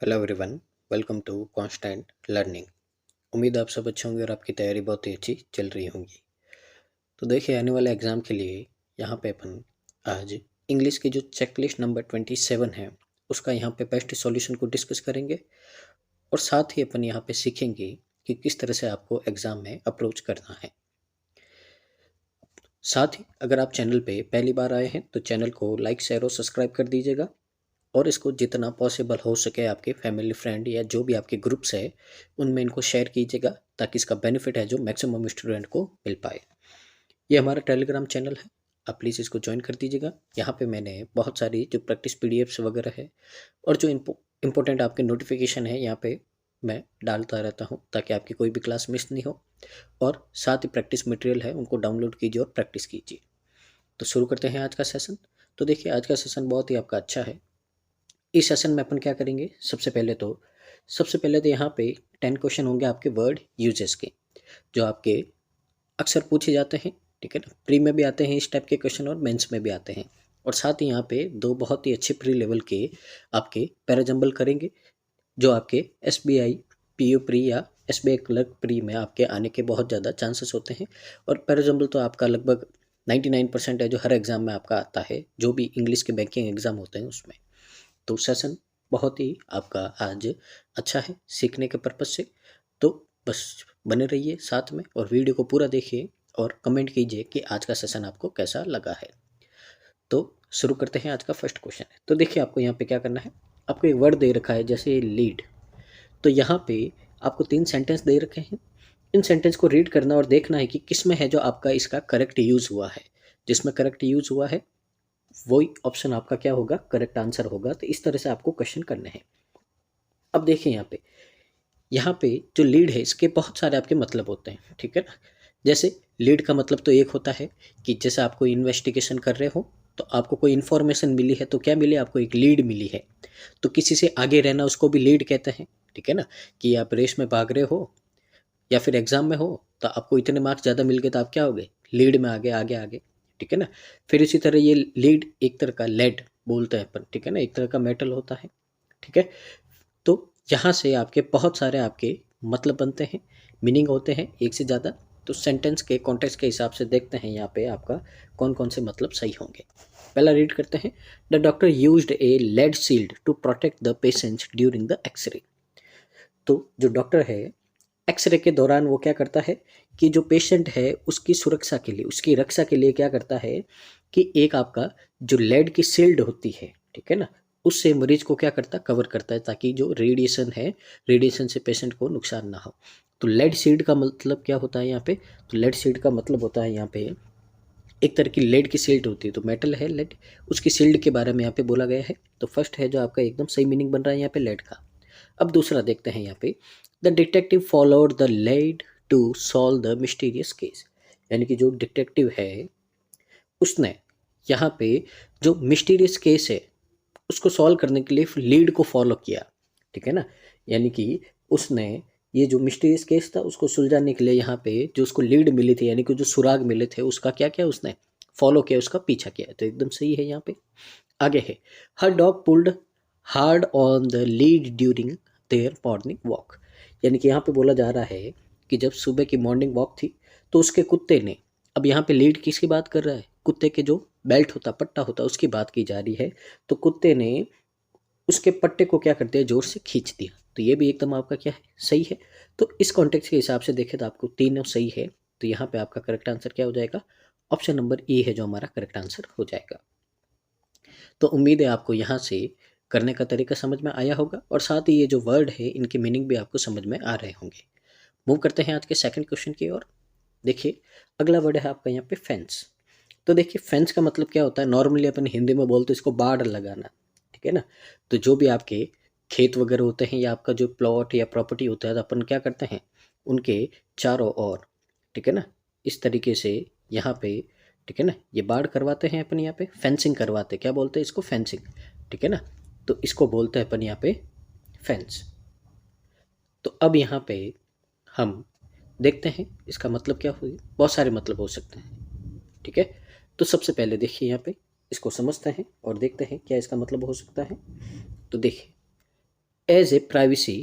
Hello everyone, welcome to constant learning. उम्मीद आप सब अच्छे होंगे और आपकी तैयारी बहुत ही अच्छी चल रही होंगी। तो देखिए, आने वाले एग्ज़ाम के लिए यहाँ पे अपन आज इंग्लिश की जो चेकलिस्ट नंबर 27 है उसका यहाँ पे बेस्ट सॉल्यूशन को डिस्कस करेंगे और साथ ही अपन यहाँ पे सीखेंगे कि किस तरह से आपको एग्ज़ाम में अप्रोच करना है। साथ ही अगर आप चैनल पे पहली बार आए हैं तो चैनल को लाइक शेयर और सब्सक्राइब कर दीजिएगा और इसको जितना पॉसिबल हो सके आपके फैमिली फ्रेंड या जो भी आपके ग्रुप्स है उनमें इनको शेयर कीजिएगा ताकि इसका बेनिफिट है जो मैक्सिमम स्टूडेंट को मिल पाए। ये हमारा टेलीग्राम चैनल है, आप प्लीज़ इसको ज्वाइन कर दीजिएगा। यहाँ पे मैंने बहुत सारी जो प्रैक्टिस पीडीएफ्स वगैरह है और जो इम्पोर्टेंट आपके नोटिफिकेशन है यहाँ पे मैं डालता रहता हूँ ताकि आपकी कोई भी क्लास मिस नहीं हो। और साथ ही प्रैक्टिस मटेरियल है उनको डाउनलोड कीजिए और प्रैक्टिस कीजिए। तो शुरू करते हैं आज का सेशन। तो देखिए, आज का सेशन बहुत ही आपका अच्छा है। इस सेशन में अपन क्या करेंगे, सबसे पहले तो यहाँ पे 10 क्वेश्चन होंगे आपके वर्ड यूजेस के जो आपके अक्सर पूछे जाते हैं। ठीक है ना, प्री में भी आते हैं इस टाइप के क्वेश्चन और मेंस में भी आते हैं। और साथ ही यहाँ पे दो बहुत ही अच्छे प्री लेवल के आपके पैराजंबल करेंगे जो आपके एसबीआई पीयू प्री या एसबीआई क्लर्क प्री में आपके आने के बहुत ज़्यादा चांसेस होते हैं। और पैराजंबल तो आपका लगभग 99% है जो हर एग्ज़ाम में आपका आता है, जो भी इंग्लिश के बैंकिंग एग्ज़ाम होते हैं उसमें। तो सेशन बहुत ही आपका आज अच्छा है सीखने के पर्पज़ से। तो बस बने रहिए साथ में और वीडियो को पूरा देखिए और कमेंट कीजिए कि आज का सेशन आपको कैसा लगा है। तो शुरू करते हैं। आज का फर्स्ट क्वेश्चन है, तो देखिए आपको यहाँ पे क्या करना है। आपको एक वर्ड दे रखा है जैसे लीड, तो यहाँ पे आपको 3 सेंटेंस दे रखे हैं। इन सेंटेंस को रीड करना और देखना है कि किस में है जो आपका इसका करेक्ट यूज़ हुआ है। जिसमें करेक्ट यूज़ हुआ है वही ऑप्शन आपका क्या होगा, करेक्ट आंसर होगा। तो इस तरह से आपको क्वेश्चन करने हैं। अब देखिए यहाँ पे जो लीड है इसके बहुत सारे आपके मतलब होते हैं। ठीक है ना, जैसे लीड का मतलब तो एक होता है कि जैसे आप कोई इन्वेस्टिगेशन कर रहे हो तो आपको कोई इन्फॉर्मेशन मिली है, तो क्या मिली, आपको एक लीड मिली है। तो किसी से आगे रहना उसको भी लीड कहते हैं। ठीक है ना, कि आप रेस में भाग रहे हो या फिर एग्जाम में हो तो आपको इतने मार्क्स ज़्यादा मिल गए तो आप क्या हो गए, लीड में आगे आगे आगे। ठीक है ना, फिर इसी तरह ये लीड एक तरह का लेड बोलते हैं अपन। ठीक है ना, एक तरह का मेटल होता है। ठीक है, तो यहाँ से आपके बहुत सारे आपके मतलब बनते हैं, मीनिंग होते हैं एक से ज़्यादा। तो सेंटेंस के कॉन्टेक्स्ट के हिसाब से देखते हैं यहाँ पे आपका कौन कौन से मतलब सही होंगे। पहला रीड करते हैं। The doctor used a lead shield to protect the patients during the X-ray. तो जो डॉक्टर है एक्सरे के दौरान वो क्या करता है कि जो पेशेंट है उसकी सुरक्षा के लिए, उसकी रक्षा के लिए क्या करता है कि एक आपका जो लेड की शील्ड होती है, ठीक है ना, उससे मरीज को क्या करता है, कवर करता है ताकि जो रेडिएशन है, रेडिएशन से पेशेंट को नुकसान ना हो। तो लेड शील्ड का मतलब क्या होता है यहाँ पे, तो लेड शील्ड का मतलब होता है यहाँ पे एक तरह की लेड की शील्ड होती है। तो मेटल है लेड, उसकी शील्ड के बारे में यहाँ पे बोला गया है। तो फर्स्ट है जो आपका एकदम सही मीनिंग बन रहा है यहाँ पे लेड का। अब दूसरा देखते हैं यहाँ पे। The detective followed the lead to solve the mysterious case. यानी कि जो डिटेक्टिव है उसने यहाँ पे जो मिस्टीरियस केस है उसको सॉल्व करने के लिए लीड को फॉलो किया। ठीक है ना, यानी कि उसने ये जो मिस्टीरियस केस था उसको सुलझाने के लिए यहाँ पे जो उसको लीड मिली थी, यानी कि जो सुराग मिले थे, उसका क्या किया, उसने फॉलो किया, उसका पीछा किया। तो एकदम सही है यहाँ पे। आगे है, her dog pulled hard on the lead during their morning walk. यानी कि यहाँ पे बोला जा रहा है कि जब सुबह की मॉर्निंग वॉक थी तो उसके कुत्ते ने, अब यहाँ पे लीड किसकी बात कर रहा है, कुत्ते के जो बेल्ट होता, पट्टा होता, उसकी बात की जा रही है। तो कुत्ते ने उसके पट्टे को क्या कर दिया, जोर से खींच दिया। तो ये भी एकदम आपका क्या है, सही है। तो इस कॉन्टेक्स्ट के हिसाब से देखें तो आपको तीनों सही है। तो यहाँ पे आपका करेक्ट आंसर क्या हो जाएगा, ऑप्शन नंबर ए है जो हमारा करेक्ट आंसर हो जाएगा। तो उम्मीद है आपको यहाँ से करने का तरीका समझ में आया होगा और साथ ही ये जो वर्ड है इनके मीनिंग भी आपको समझ में आ रहे होंगे। मूव करते हैं आज के सेकंड क्वेश्चन की ओर। देखिए, अगला वर्ड है आपका यहाँ पे फेंस। तो देखिए, फेंस का मतलब क्या होता है, नॉर्मली अपन हिंदी में बोलते हैं इसको बाड़ लगाना। ठीक है ना, तो जो भी आपके खेत वगैरह होते हैं या आपका जो प्लॉट या प्रॉपर्टी होता है तो अपन क्या करते हैं उनके चारों ओर, ठीक है ना, इस तरीके से यहाँ पे, ठीक है ना, ये बाड़ करवाते हैं अपन, यहाँ पे फेंसिंग करवाते हैं। क्या बोलते हैं इसको, फेंसिंग। ठीक है ना, तो इसको बोलते हैं अपन यहाँ पे फेंस। तो अब यहाँ पे हम देखते हैं इसका मतलब क्या हुई, बहुत सारे मतलब हो सकते हैं। ठीक है, तो सबसे पहले देखिए यहाँ पे इसको समझते हैं और देखते हैं क्या इसका मतलब हो सकता है। तो देखिए, as a privacy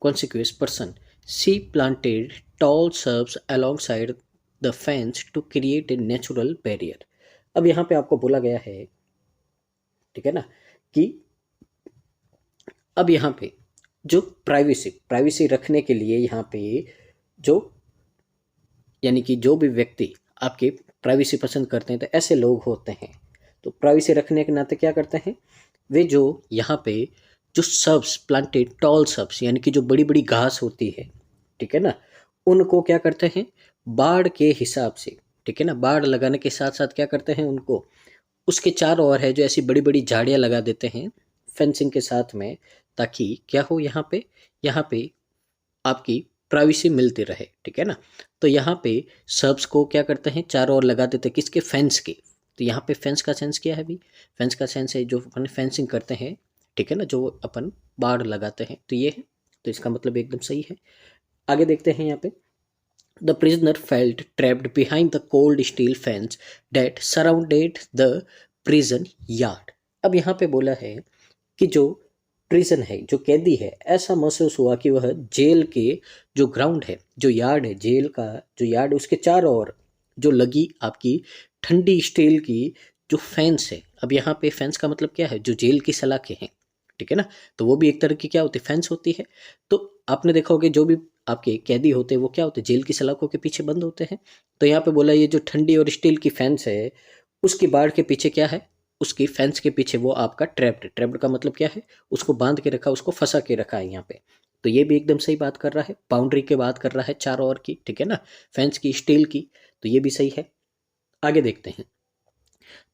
consequence person, she planted tall shrubs alongside the fence to create a natural barrier. अब यहाँ पे आपको बोला गया है, ठीक है ना, कि अब यहाँ पे जो प्राइवेसी रखने के लिए यहाँ पे जो, यानी कि जो भी व्यक्ति आपके प्राइवेसी पसंद करते हैं, तो ऐसे लोग होते हैं, तो प्राइवेसी रखने के नाते क्या करते हैं, वे जो यहाँ पे जो सब्स प्लांटेड टॉल सब्स, यानी कि जो बड़ी बड़ी घास होती है, ठीक है ना, उनको क्या करते हैं, बाढ़ के हिसाब से, ठीक है ना, बाढ़ लगाने के साथ साथ क्या करते हैं, उनको उसके चारों ओर है जो ऐसी बड़ी बड़ी झाड़ियाँ लगा देते हैं फेंसिंग के साथ में, ताकि क्या हो, यहाँ पे आपकी प्राइवेसी मिलती रहे, ठीक है ना। तो यहाँ पे सर्ब्स को क्या करते हैं, चारों ओर लगा देते हैं, किसके, फेंस के। तो यहाँ पे फेंस का सेंस क्या है अभी, फेंस का सेंस है जो अपन फेंसिंग करते हैं, ठीक है ना, जो अपन बाड़ लगाते हैं, तो ये है, तो इसका मतलब एकदम सही है। आगे देखते हैं यहाँ पे, the prisoner felt trapped behind the cold steel fence that surrounded the prison yard. अब यहाँ पे बोला है कि जो प्रिजन है, जो कैदी है, ऐसा महसूस हुआ कि वह जेल के जो ग्राउंड है, जो यार्ड है, जेल का जो यार्ड, उसके चारों ओर जो लगी आपकी ठंडी स्टील की जो फेंस है। अब यहाँ पे फेंस का मतलब क्या है, जो जेल की सलाखें हैं, ठीक है ना, तो वो भी एक तरह की क्या होती है, फेंस होती है। तो आपने देखा होगा जो भी आपके कैदी होते हैं वो क्या होते हैं, जेल की सलाखों के पीछे बंद होते हैं। तो यहाँ पे बोला ये जो ठंडी और स्टील की फेंस है, उसकी बाढ़ के पीछे क्या है, उसकी फेंस के पीछे वो आपका ट्रैप्ड का मतलब क्या है, उसको बांध के रखा, उसको फंसा के रखा है यहाँ पे। तो ये भी एकदम सही बात कर रहा है, बाउंड्री की बात कर रहा है चारों ओर की, ठीक है ना, फेंस की, स्टील की, तो ये भी सही है। आगे देखते हैं,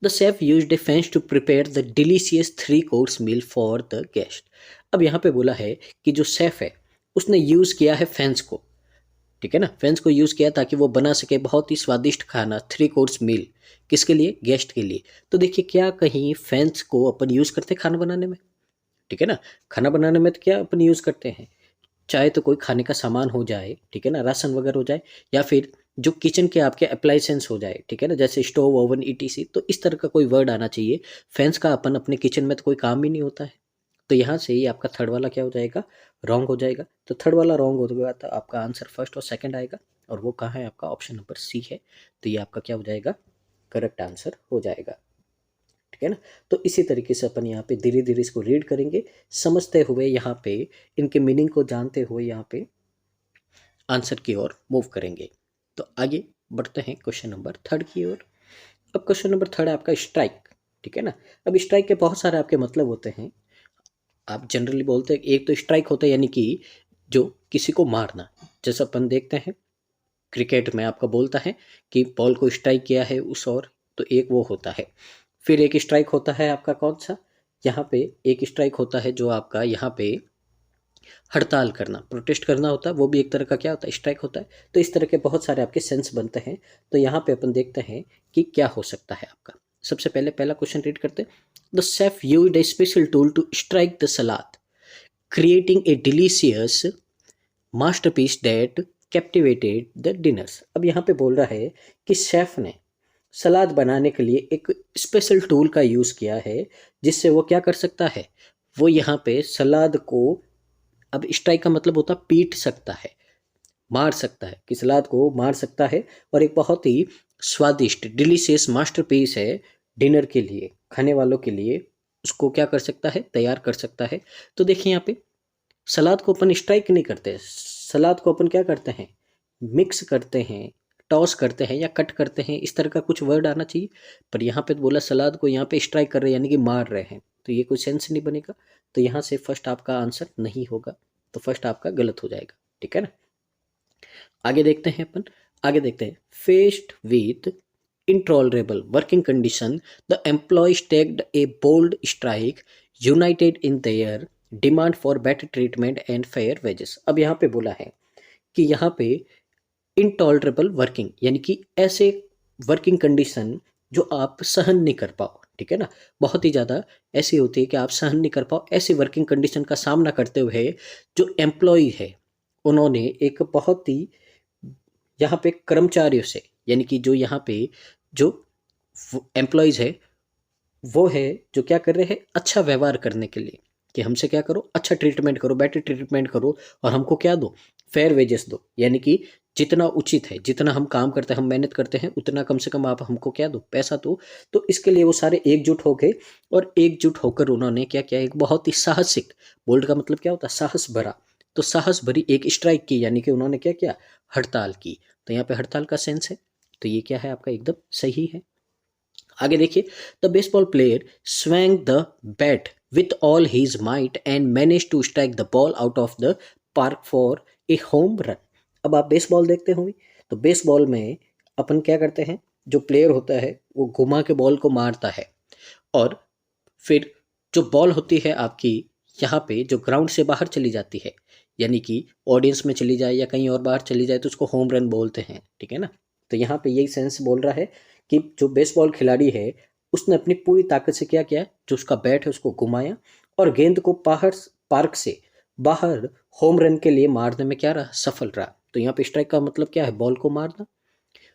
the chef used a fence to prepare the delicious 3 course meal for the guest. अब यहाँ पे बोला है कि जो शेफ है उसने यूज किया है फेंस को, ठीक है ना, फेंस को यूज किया ताकि वो बना सके बहुत ही स्वादिष्ट खाना, 3 कोर्स मील, किसके लिए, गेस्ट के लिए। तो देखिए, क्या कहीं फेंस को अपन यूज करते हैं खाना बनाने में, ठीक है ना, खाना बनाने में तो क्या अपन यूज करते हैं, चाहे तो कोई खाने का सामान हो जाए, ठीक है ना, राशन वगैरह हो जाए, या फिर जो किचन के आपके अप्लायसेंस हो जाए, ठीक है ना, जैसे स्टोव, ओवन, ईटीसी, तो इस तरह का कोई वर्ड आना चाहिए। फैंस का अपन अपने किचन में तो कोई काम ही नहीं होता है। तो यहाँ से ही आपका थर्ड वाला क्या हो जाएगा, रॉन्ग हो जाएगा। तो थर्ड वाला रॉन्ग हो गया, तो आपका आंसर फर्स्ट और सेकंड आएगा, और वो कहाँ है, आपका ऑप्शन नंबर सी है। तो ये आपका क्या हो जाएगा, करेक्ट आंसर हो जाएगा, ठीक है ना। तो इसी तरीके से अपन यहाँ पे धीरे धीरे इसको रीड करेंगे, समझते हुए, यहाँ पे इनके मीनिंग को जानते हुए यहाँ पे आंसर की ओर मूव करेंगे। तो आगे बढ़ते हैं क्वेश्चन नंबर थर्ड की ओर। अब क्वेश्चन नंबर थर्ड है आपका स्ट्राइक, ठीक है ना। अब स्ट्राइक के बहुत सारे आपके मतलब होते हैं, आप जनरली बोलते हैं, एक तो स्ट्राइक होता है यानी कि जो किसी को मारना, जैसे अपन देखते हैं क्रिकेट में आपका बोलता है कि बॉल को स्ट्राइक किया है उस ओर, तो एक वो होता है। फिर एक स्ट्राइक होता है आपका कौन सा, यहाँ पे एक स्ट्राइक होता है जो आपका यहाँ पे हड़ताल करना, प्रोटेस्ट करना होता है, वो भी एक तरह का क्या होता है, स्ट्राइक होता है। तो इस तरह के बहुत सारे आपके सेंस बनते हैं। तो यहाँ पे अपन देखते हैं कि क्या हो सकता है आपका। सबसे पहले पहला क्वेश्चन रीड करते हैं, the chef used a special tool to strike the salad, creating a delicious masterpiece that captivated the diners. अब यहाँ पे बोल रहा है कि शेफ ने सलाद बनाने के लिए एक स्पेशल टूल का यूज़ किया है, जिससे वो क्या कर सकता है, वो यहाँ पे सलाद को, अब स्ट्राइक का मतलब होता है पीट सकता है, मार सकता है, कि सलाद को मार सकता है, और एक बहुत ही स्वादिष्ट डिलीशियस मास्टरपीस है डिनर के लिए, खाने वालों के लिए, उसको क्या कर सकता है, तैयार कर सकता है। तो देखिए यहाँ पे सलाद को अपन स्ट्राइक नहीं करते, सलाद को अपन क्या करते हैं, मिक्स करते हैं, टॉस करते हैं या कट करते हैं, इस तरह का कुछ वर्ड आना चाहिए। पर यहाँ पे तो बोला सलाद को यहाँ पे स्ट्राइक कर रहे हैं, यानी कि मार रहे हैं, तो ये कोई सेंस नहीं बनेगा। तो यहाँ से फर्स्ट आपका आंसर नहीं होगा, तो फर्स्ट आपका गलत हो जाएगा, ठीक है ना। आगे देखते हैं अपन, आगे देखते हैं, faced with intolerable working condition, the employees taked a bold strike, united in their demand for better treatment and fair wages। अब यहाँ पे बोला है कि यहाँ पे intolerable working यानी कि ऐसे वर्किंग कंडीशन जो आप सहन नहीं कर पाओ, ठीक है ना, बहुत ही ज़्यादा ऐसी होती है कि आप सहन नहीं कर पाओ, ऐसी वर्किंग कंडीशन का सामना करते हुए जो एम्प्लॉय है, उन्होंने एक बहुत ही यहाँ पे कर्मचारियों से, यानी कि जो यहाँ पे जो एम्प्लॉयज़ है, वो है जो क्या कर रहे हैं, अच्छा व्यवहार करने के लिए, कि हमसे क्या करो, अच्छा ट्रीटमेंट करो, बेटर ट्रीटमेंट करो और हमको क्या दो, फेयर वेजेस दो, यानी कि जितना उचित है, जितना हम काम करते हैं, हम मेहनत करते हैं, उतना कम से कम आप हमको क्या दो, पैसा दो। तो इसके लिए वो सारे एकजुट हो गए और एकजुट होकर उन्होंने क्या किया, एक बहुत ही साहसिक, बोल्ड का मतलब क्या होता है, साहस भरा, तो साहस भरी एक स्ट्राइक की, यानी कि उन्होंने क्या किया, हड़ताल की। तो यहाँ पे हड़ताल का सेंस है, तो ये क्या है आपका, एकदम सही है। आगे देखिए, the baseball player swang the bat with all his might and manage to strike the ball out of the park for a home run. अब आप बेसबॉल देखते होंगे, तो बेसबॉल में अपन क्या करते हैं, जो प्लेयर होता है वो घुमा के बॉल को मारता है और फिर जो बॉल होती है आपकी यहाँ पे जो ग्राउंड से बाहर चली जाती है, यानी कि ऑडियंस में चली जाए या कहीं और बाहर चली जाए, तो उसको होम रन बोलते हैं, ठीक है ना। तो यहाँ पे यही सेंस बोल रहा है कि जो बेसबॉल खिलाड़ी है उसने अपनी पूरी ताकत से क्या किया, जो उसका बैट है उसको घुमाया और गेंद को बाहर, पार्क से बाहर होम रन के लिए मारने में क्या रहा, सफल रहा। तो यहाँ पे स्ट्राइक का मतलब क्या है, बॉल को मारना।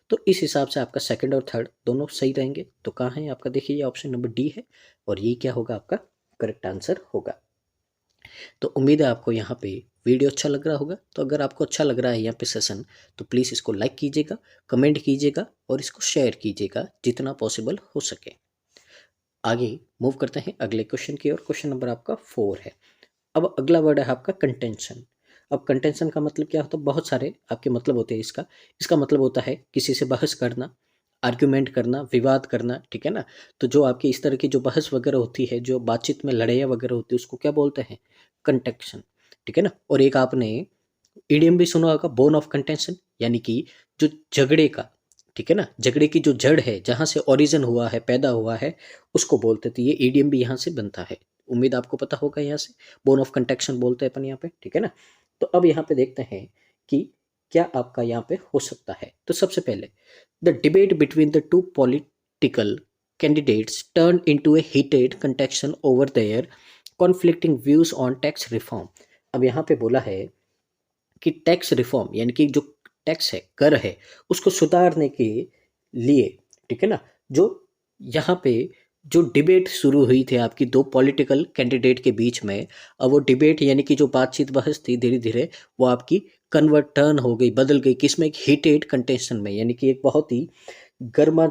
तो इस हिसाब से आपका सेकंड और थर्ड दोनों सही रहेंगे। तो कहाँ है आपका, देखिए ये ऑप्शन नंबर डी है और ये क्या होगा, आपका करेक्ट आंसर होगा। तो उम्मीद है आपको यहाँ पे वीडियो अच्छा लग रहा होगा। तो अगर आपको अच्छा लग रहा है यहाँ पे सेशन, तो प्लीज़ इसको लाइक कीजिएगा, कमेंट कीजिएगा और इसको शेयर कीजिएगा जितना पॉसिबल हो सके। आगे मूव करते हैं अगले क्वेश्चन की ओर। क्वेश्चन नंबर आपका 4 है। अब अगला वर्ड है आपका कंटेंशन। अब कंटेंशन का मतलब क्या होता है, बहुत सारे आपके मतलब होते हैं इसका। इसका मतलब होता है किसी से बहस करना, आर्ग्यूमेंट करना, विवाद करना, ठीक है ना। तो जो आपकी इस तरह की जो बहस वगैरह होती है, जो बातचीत में लड़ाइयाँ वगैरह होती है, उसको क्या बोलते हैं, कंटेंशन, ठीक है ना। और एक आपने ईडीएम भी सुना होगा, बोन ऑफ कंटेंशन, यानी कि जो झगड़े का, ठीक है ना, झगड़े की जो जड़ है, जहाँ से ओरिजिन हुआ है, पैदा हुआ है, उसको बोलते थे। ये ईडीएम भी यहाँ से बनता है, उम्मीद आपको पता होगा यहाँ से, बोन ऑफ कंटेक्शन बोलते हैं अपन यहाँ पे, ठीक है ना। तो अब यहाँ पे देखते हैं कि क्या आपका यहाँ पे हो सकता है। तो सबसे पहले, the debate between the two political candidates turn into a heated contention over their conflicting views on tax reform. अब यहाँ पे बोला है कि टैक्स रिफॉर्म, यानी कि जो टैक्स है, कर है, उसको सुधारने के लिए, ठीक है ना, जो यहाँ पे जो डिबेट शुरू हुई थी आपकी दो पॉलिटिकल कैंडिडेट के बीच में, अब वो डिबेट यानी कि जो बातचीत बहस थी, धीरे धीरे वो आपकी कन्वर्ट टर्न हो गई, बदल गई, किसमें, एक हीटेड कंटेंशन में, यानी कि एक बहुत ही गर्मा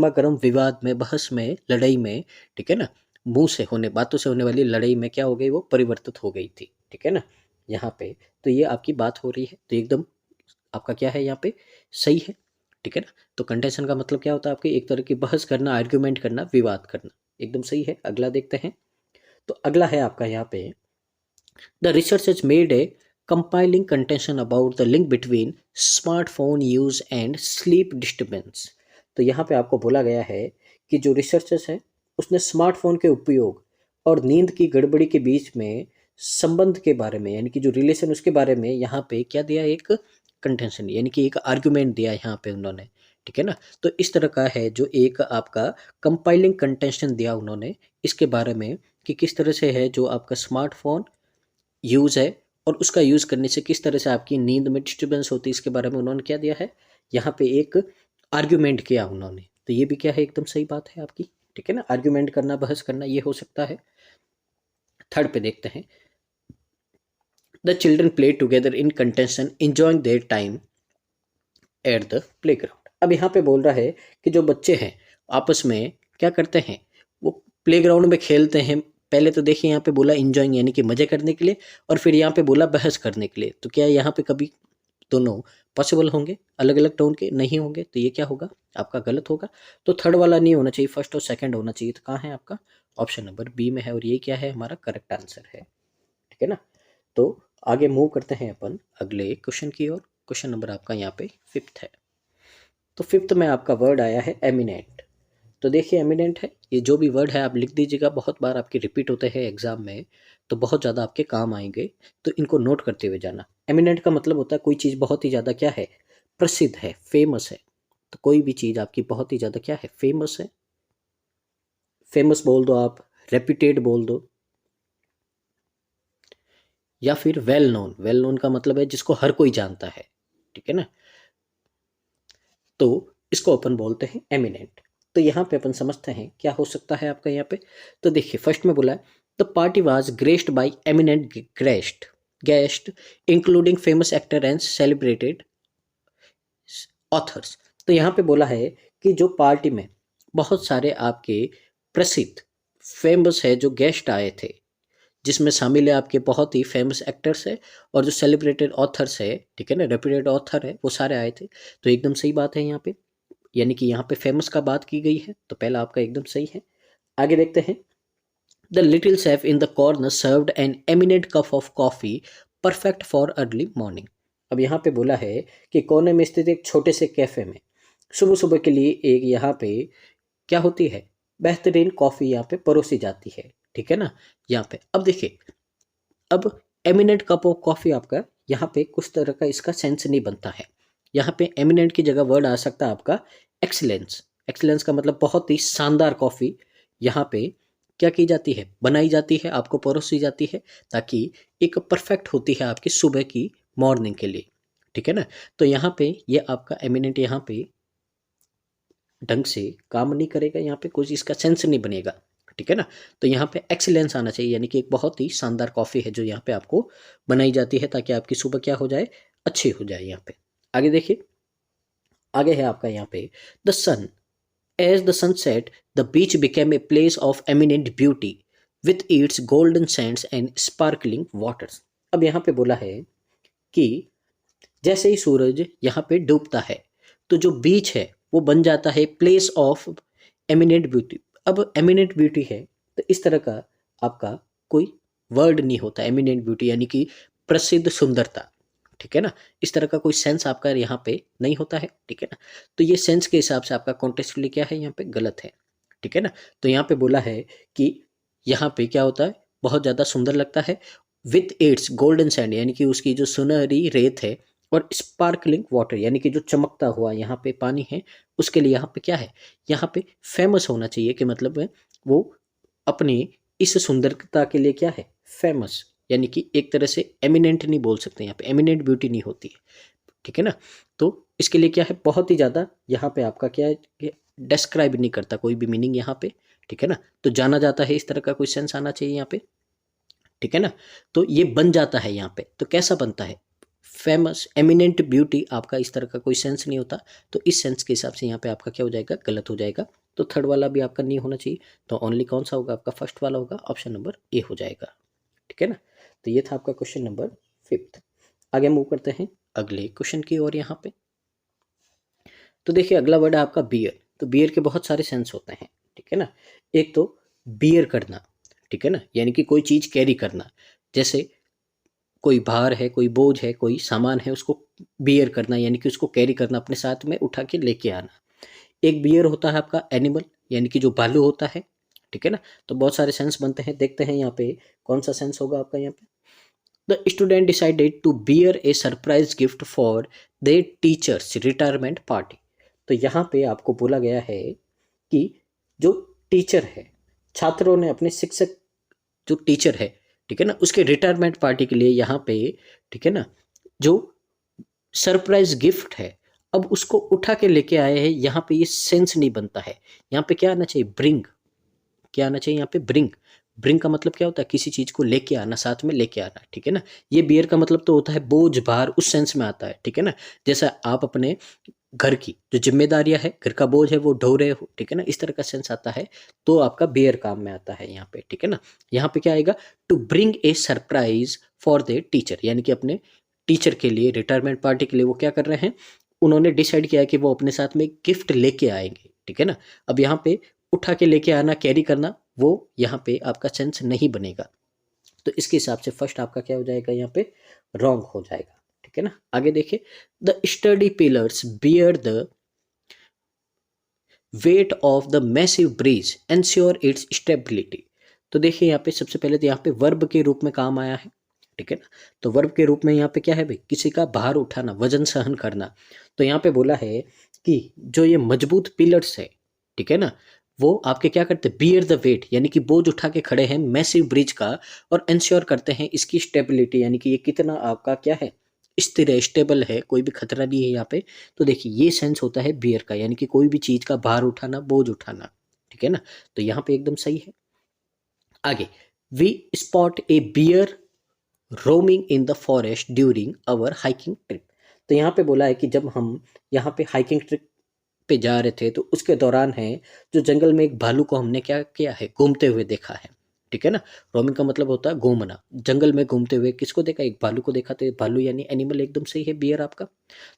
गर्म विवाद में, बहस में, लड़ाई में, ठीक है ना, मुंह से होने, बातों से होने वाली लड़ाई में क्या हो गई, वो परिवर्तित हो गई थी, ठीक है ना, यहाँ पे। तो ये आपकी बात हो रही है, तो एकदम आपका क्या है यहाँ पे, सही है, ठीक है ना। तो कंटेंशन का मतलब क्या होता है आपके, एक तरह की बहस करना, आर्ग्यूमेंट करना, विवाद करना, एकदम सही है। अगला देखते हैं। तो अगला है आपका यहाँ पे, the research has made a compiling contention about the link between smartphone use and sleep disturbance. तो यहाँ पे आपको बोला गया है कि जो रिसर्चर्स है उसने स्मार्टफोन के उपयोग और नींद की गड़बड़ी के बीच में संबंध के बारे में, यानी कि जो रिलेशन, उसके बारे में यहाँ पे क्या दिया, एक कंटेंशन, यानी कि एक आर्गुमेंट दिया यहाँ पे उन्होंने, ठीक है ना। तो इस तरह का है जो एक आपका कंपाइलिंग कंटेंशन दिया उन्होंने इसके बारे में कि किस तरह से है जो आपका स्मार्टफोन यूज़ है और उसका यूज़ करने से किस तरह से आपकी नींद में डिस्टर्बेंस होती है, इसके बारे में उन्होंने क्या दिया है, यहाँ पे एक आर्ग्यूमेंट किया उन्होंने। तो ये भी क्या है, एकदम सही बात है आपकी, ठीक है ना, आर्ग्यूमेंट करना, बहस करना, ये हो सकता है। थर्ड पे देखते हैं, the children play together in contention enjoying their time at the playground. अब यहाँ पे बोल रहा है कि जो बच्चे हैं आपस में क्या करते हैं, वो प्लेग्राउंड में खेलते हैं। पहले तो देखिए यहाँ पे बोला इंजॉइंग, यानी कि मजे करने के लिए, और फिर यहाँ पे बोला बहस करने के लिए। तो क्या यहाँ पे कभी दोनों पॉसिबल होंगे, अलग अलग टोन के नहीं होंगे, तो ये क्या होगा, आपका गलत होगा। तो थर्ड वाला नहीं होना चाहिए, फर्स्ट और सेकंड होना चाहिए। तो कहाँ है आपका, ऑप्शन नंबर बी में है और ये क्या है, हमारा करेक्ट आंसर है, ठीक है ना। तो आगे मूव करते हैं अपन अगले क्वेश्चन की ओर। क्वेश्चन नंबर आपका यहाँ पे 5th है। तो 5th में आपका वर्ड आया है एमिनेंट। तो देखिए एमिनेंट है, ये जो भी वर्ड है आप लिख दीजिएगा, बहुत बार आपके रिपीट होते हैं एग्जाम में, तो बहुत ज़्यादा आपके काम आएंगे, तो इनको नोट करते हुए जाना। एमिनेंट का मतलब होता है कोई चीज़ बहुत ही ज़्यादा क्या है, प्रसिद्ध है, फेमस है। तो कोई भी चीज़ आपकी बहुत ही ज़्यादा क्या है, फेमस है। फेमस बोल दो आप, रेप्यूटेड बोल दो, या फिर वेल नोन। वेल नोन का मतलब है जिसको हर कोई जानता है, ठीक है ना। तो इसको अपन बोलते हैं एमिनेंट। तो यहाँ पे अपन समझते हैं क्या हो सकता है आपका यहाँ पे। तो देखिए फर्स्ट में बोला है the party was graced by eminent guest including famous actor and celebrated authors. तो यहाँ पे बोला है कि जो पार्टी में बहुत सारे आपके प्रसिद्ध फेमस है जो गेस्ट आए थे, जिसमें शामिल है आपके बहुत ही फेमस एक्टर्स है और जो सेलिब्रेटेड ऑथर्स है, ठीक है ना, रेप्यूटेड ऑथर है, वो सारे आए थे। तो एकदम सही बात है यहाँ पे, यानी कि यहाँ पे फेमस का बात की गई है, तो पहला आपका एकदम सही है। आगे देखते हैं। The little chef in the corner served an eminent cup of coffee perfect for early morning. अब यहाँ पे बोला है कि कोने में स्थित एक छोटे से कैफे में सुबह सुबह के लिए एक यहाँ पे क्या होती है, बेहतरीन कॉफ़ी यहाँ पे परोसी जाती है, ठीक है ना। यहाँ पे अब देखिए, अब एमिनेंट कप ऑफ कॉफ़ी आपका यहाँ पे कुछ तरह का इसका सेंस नहीं बनता है। यहाँ पे एमिनेंट की जगह वर्ड आ सकता है आपका एक्सीलेंस। एक्सीलेंस का मतलब बहुत ही शानदार कॉफ़ी यहाँ पे क्या की जाती है, बनाई जाती है, आपको परोसी जाती है, ताकि एक परफेक्ट होती है आपकी सुबह की मॉर्निंग के लिए, ठीक है ना। तो यहाँ पे ये आपका एमिनेंट यहाँ पे ढंग से काम नहीं करेगा, यहाँ पे कुछ इसका सेंस नहीं बनेगा, ठीक है ना। तो यहाँ पे एक्सीलेंस आना चाहिए, यानी कि एक बहुत ही शानदार कॉफ़ी है जो यहाँ पे आपको बनाई जाती है ताकि आपकी सुबह क्या हो जाए, अच्छी हो जाए। यहाँ पे आगे देखिए, आगे है आपका यहाँ पे the sun as the sun set the beach became a place of eminent beauty with its golden sands and sparkling waters. अब यहाँ पे बोला है कि जैसे ही सूरज यहाँ पे डूबता है तो जो बीच है वो बन जाता है प्लेस ऑफ एमिनेंट ब्यूटी। अब एमिनेंट ब्यूटी है तो इस तरह का आपका कोई वर्ड नहीं होता, एमिनेंट ब्यूटी यानी कि प्रसिद्ध सुंदरता, ठीक है ना। इस तरह का कोई सेंस आपका यहाँ पे नहीं होता है, ठीक है ना। तो ये सेंस के हिसाब से आपका कॉन्टेक्स्चुअली क्या है, यहाँ पे गलत है, ठीक है ना। तो यहाँ पे बोला है कि यहाँ पे क्या होता है, बहुत ज़्यादा सुंदर लगता है विथ इट्स गोल्डन सैंड, यानी कि उसकी जो सुनहरी रेत है, और स्पार्कलिंग वाटर यानी कि जो चमकता हुआ यहाँ पे पानी है, उसके लिए यहाँ पे क्या है, यहाँ पे फेमस होना चाहिए, कि मतलब वो अपनी इस सुंदरता के लिए क्या है, फेमस, यानी कि एक तरह से एमिनेंट नहीं बोल सकते, यहाँ पे एमिनेंट ब्यूटी नहीं होती है, ठीक है ना। तो इसके लिए क्या है, बहुत ही ज़्यादा यहाँ पे आपका क्या है कि डिस्क्राइब नहीं करता कोई भी मीनिंग यहाँ पे, ठीक है ना। तो जाना जाता है, इस तरह का कोई सेंस आना चाहिए यहाँ पे, ठीक है ना। तो ये बन जाता है यहाँ पे, तो कैसा बनता है, फेमस एमिनेंट ब्यूटी, आपका इस तरह का कोई सेंस नहीं होता, तो इस सेंस के हिसाब से यहाँ पे आपका क्या हो जाएगा, गलत हो जाएगा। तो थर्ड वाला भी आपका नहीं होना चाहिए, तो ओनली कौन सा होगा आपका, फर्स्ट वाला होगा, ऑप्शन नंबर ए हो जाएगा, ठीक है ना। तो ये था आपका क्वेश्चन नंबर 5। आगे मूव करते हैं अगले क्वेश्चन की ओर। यहाँ पे तो देखिए, अगला वर्ड है आपका बियर। तो बियर के बहुत सारे सेंस होते हैं, ठीक है ना। एक तो बियर करना, ठीक है ना, यानी कि कोई चीज़ कैरी करना, जैसे कोई भार है, कोई बोझ है, कोई सामान है, उसको बियर करना, यानी कि उसको कैरी करना, अपने साथ में उठा के लेके आना। एक बियर होता है आपका एनिमल, यानी कि जो भालू होता है, ठीक है ना। तो बहुत सारे सेंस बनते हैं, देखते हैं यहाँ पे कौन सा सेंस होगा आपका। यहाँ पे the student decided to bear a surprise gift for their teachers retirement party. तो यहाँ पे आपको बोला गया है कि जो टीचर है, छात्रों ने अपने शिक्षक, जो टीचर है, ठीक है ना, उसके रिटायरमेंट पार्टी के लिए यहाँ पे, ठीक है ना, जो सरप्राइज गिफ्ट है, अब उसको उठा के लेके आए हैं। यहाँ पे ये सेंस नहीं बनता है, यहाँ पे क्या आना चाहिए, ब्रिंग, क्या आना चाहिए यहाँ पे, ब्रिंग। ब्रिंग का मतलब क्या होता है, किसी चीज को लेके आना, साथ में लेके आना, ठीक है ना। ये बियर का मतलब तो होता है बोझ, भार, उस सेंस में आता है, ठीक है ना। जैसा आप अपने घर की जो जिम्मेदारियां है, घर का बोझ है, वो ढो रहे हो, ठीक है ना, इस तरह का सेंस आता है, तो आपका बेयर काम में आता है यहाँ पे, ठीक है ना। यहाँ पे क्या आएगा, to bring a surprise for the teacher, यानी कि अपने टीचर के लिए, रिटायरमेंट पार्टी के लिए वो क्या कर रहे हैं, उन्होंने डिसाइड किया है कि वो अपने साथ में गिफ्ट लेके आएंगे, ठीक है ना। अब यहाँ पे उठा के लेके आना, कैरी करना, वो यहाँ पे आपका सेंस नहीं बनेगा, तो इसके हिसाब से फर्स्ट आपका क्या हो जाएगा, यहाँ पे रॉन्ग हो जाएगा, ठीक है ना। आगे देखिए, the study pillars bear the weight of the massive bridge ensure it's stability. तो देखिए, यहाँ पे सबसे पहले तो यहाँ पे वर्ब के रूप में काम आया है, ठीक है ना। तो वर्ब के रूप में यहाँ पे क्या है भाई, किसी का भार उठाना, वजन सहन करना। तो यहाँ पे बोला है कि जो ये मजबूत पिलर्स है, ठीक है ना, वो आपके क्या करते हैं, बियर द वेट, यानी कि बोझ उठा के खड़े हैं मैसिव ब्रिज का, और इंश्योर करते हैं इसकी स्टेबिलिटी, यानी कि ये कितना आपका क्या है, स्थिर है, स्टेबल है, कोई भी खतरा नहीं है यहाँ पे। तो देखिए, ये सेंस होता है बियर का, यानी कि कोई भी चीज का भार उठाना, बोझ उठाना, ठीक है ना। तो यहाँ पे एकदम सही है। आगे, we spot a bear roaming in the forest during our hiking trip. तो यहाँ पे बोला है कि जब हम यहाँ पे हाइकिंग ट्रिप पे जा रहे थे तो उसके दौरान है जो जंगल में एक भालू को हमने क्या किया है, घूमते हुए देखा है। ठीक है ना, रोमिंग का मतलब होता है घूमना, जंगल में घूमते हुए किसको देखा, एक भालू को देखा। तो भालू यानी एनिमल एकदम सही है, बियर आपका।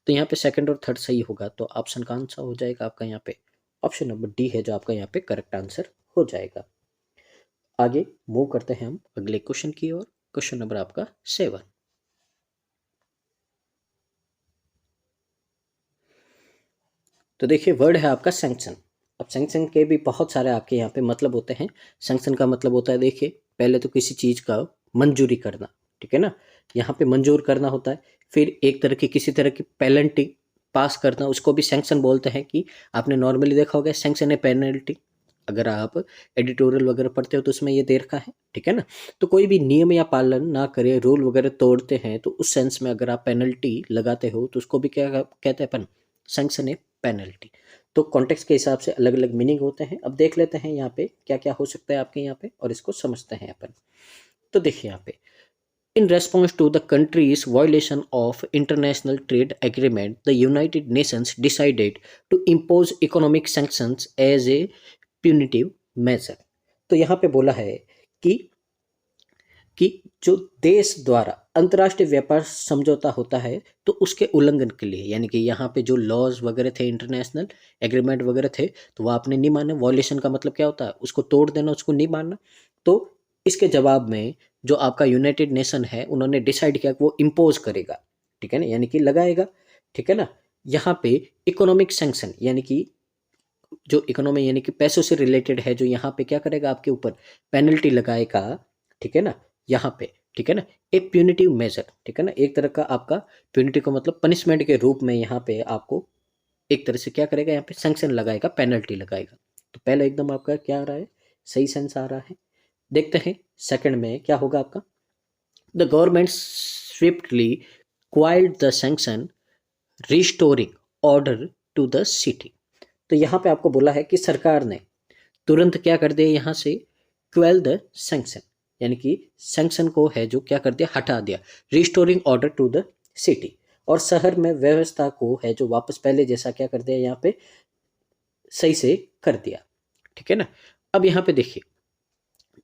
तो यहाँ पे सेकंड और थर्ड सही होगा, तो ऑप्शन का आंसर हो जाएगा आपका यहाँ पे ऑप्शन नंबर डी है जो आपका यहाँ पे करेक्ट आंसर हो जाएगा। आगे मूव करते हैं हम अगले क्वेश्चन की ओर। क्वेश्चन नंबर आपका 7। तो देखिए वर्ड है आपका सैंक्शन। अब सैंक्शन के भी बहुत सारे आपके यहाँ पे मतलब होते हैं। सैंक्शन का मतलब होता है, देखिए पहले तो किसी चीज़ का मंजूरी करना, ठीक है ना, यहाँ पे मंजूर करना होता है। फिर एक तरह की किसी तरह की पेनल्टी पास करना, उसको भी सैंक्शन बोलते हैं। कि आपने नॉर्मली देखा होगा सैंक्शन है पेनल्टी, अगर आप एडिटोरियल वगैरह पढ़ते हो तो उसमें ये दे रखा है, ठीक है ना। तो कोई भी नियम या पालन ना करे, रूल वगैरह तोड़ते हैं, तो उस सेंस में अगर आप पेनल्टी लगाते हो तो उसको भी क्या कहते हैं अपन, सैंक्शन है पेनल्टी। तो कॉन्टेक्स्ट के हिसाब से अलग अलग मीनिंग होते हैं। अब देख लेते हैं यहाँ पे क्या क्या हो सकता है आपके यहाँ पे, और इसको समझते हैं अपन। तो देखिए यहाँ पे, in response to the country's violation of international trade agreement, the United Nations decided to impose economic sanctions as a punitive measure। तो यहाँ पे बोला है कि कि जो देश द्वारा अंतर्राष्ट्रीय व्यापार समझौता होता है तो उसके उल्लंघन के लिए, यानी कि यहाँ पे जो लॉज वगैरह थे, इंटरनेशनल एग्रीमेंट वगैरह थे, तो वो आपने नहीं माने। वॉयलेशन का मतलब क्या होता है, उसको तोड़ देना, उसको नहीं मानना। तो इसके जवाब में जो आपका यूनाइटेड नेशन है उन्होंने डिसाइड किया कि वो इम्पोज करेगा, ठीक है ना, यानी कि लगाएगा, ठीक है ना। यहाँ पे इकोनॉमिक सैंक्शन यानी कि जो इकोनॉमी यानी कि पैसों से रिलेटेड है, जो यहाँ पे क्या करेगा आपके ऊपर पेनल्टी लगाएगा, ठीक है ना, यहाँ पे, ठीक है ना। एक प्यूनिटिव मेजर, ठीक है ना, एक तरह का आपका प्यूनिटिव का मतलब पनिशमेंट के रूप में यहाँ पे आपको एक तरह से क्या करेगा, यहाँ पे सैंक्शन लगाएगा, पेनल्टी लगाएगा। तो पहले एकदम आपका क्या आ रहा है, सही सेंस आ रहा है। देखते हैं सेकंड में क्या होगा आपका। The government swiftly quelled the sanction restoring order to the city. तो यहाँ पे आपको बोला है कि सरकार ने तुरंत क्या कर दिया, यहाँ से क्वेल द सैंक्शन, यानी कि सैंक्शन को है जो क्या कर दिया, हटा दिया। Restoring order to the city, और शहर में व्यवस्था को है जो वापस पहले जैसा क्या कर दिया, यहाँ पे सही से कर दिया, ठीक है ना। अब यहाँ पे देखिए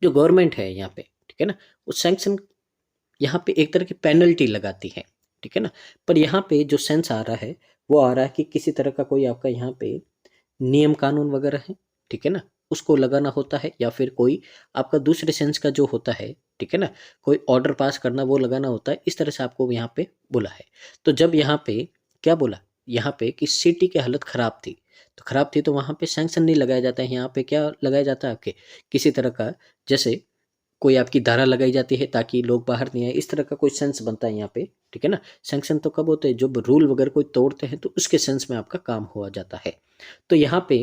जो गवर्नमेंट है यहाँ पे, ठीक है ना, वो सैंक्शन यहाँ पे एक तरह की पेनल्टी लगाती है, ठीक है ना। पर यहाँ पे जो सेंस आ रहा है वो आ रहा है कि किसी तरह का कोई आपका यहाँ पे नियम कानून वगैरह है, ठीक है ना, उसको लगाना होता है। या फिर कोई आपका दूसरे सेंस का जो होता है, ठीक है ना, कोई ऑर्डर पास करना वो लगाना होता है। इस तरह से आपको यहाँ पे बोला है। तो जब यहाँ पे क्या बोला, यहाँ पे कि सिटी की हालत खराब थी, तो खराब थी तो वहाँ पे सैंक्शन नहीं लगाया जाता है। यहाँ पे क्या लगाया जाता है आपके, किसी तरह का जैसे कोई आपकी धारा लगाई जाती है ताकि लोग बाहर नहीं आए, इस तरह का कोई सेंस बनता है यहाँ पे, ठीक है ना। सैंक्शन तो कब होते हैं, जब रूल वगैरह कोई तोड़ते हैं तो उसके सेंस में आपका काम हुआ जाता है। तो यहाँ पे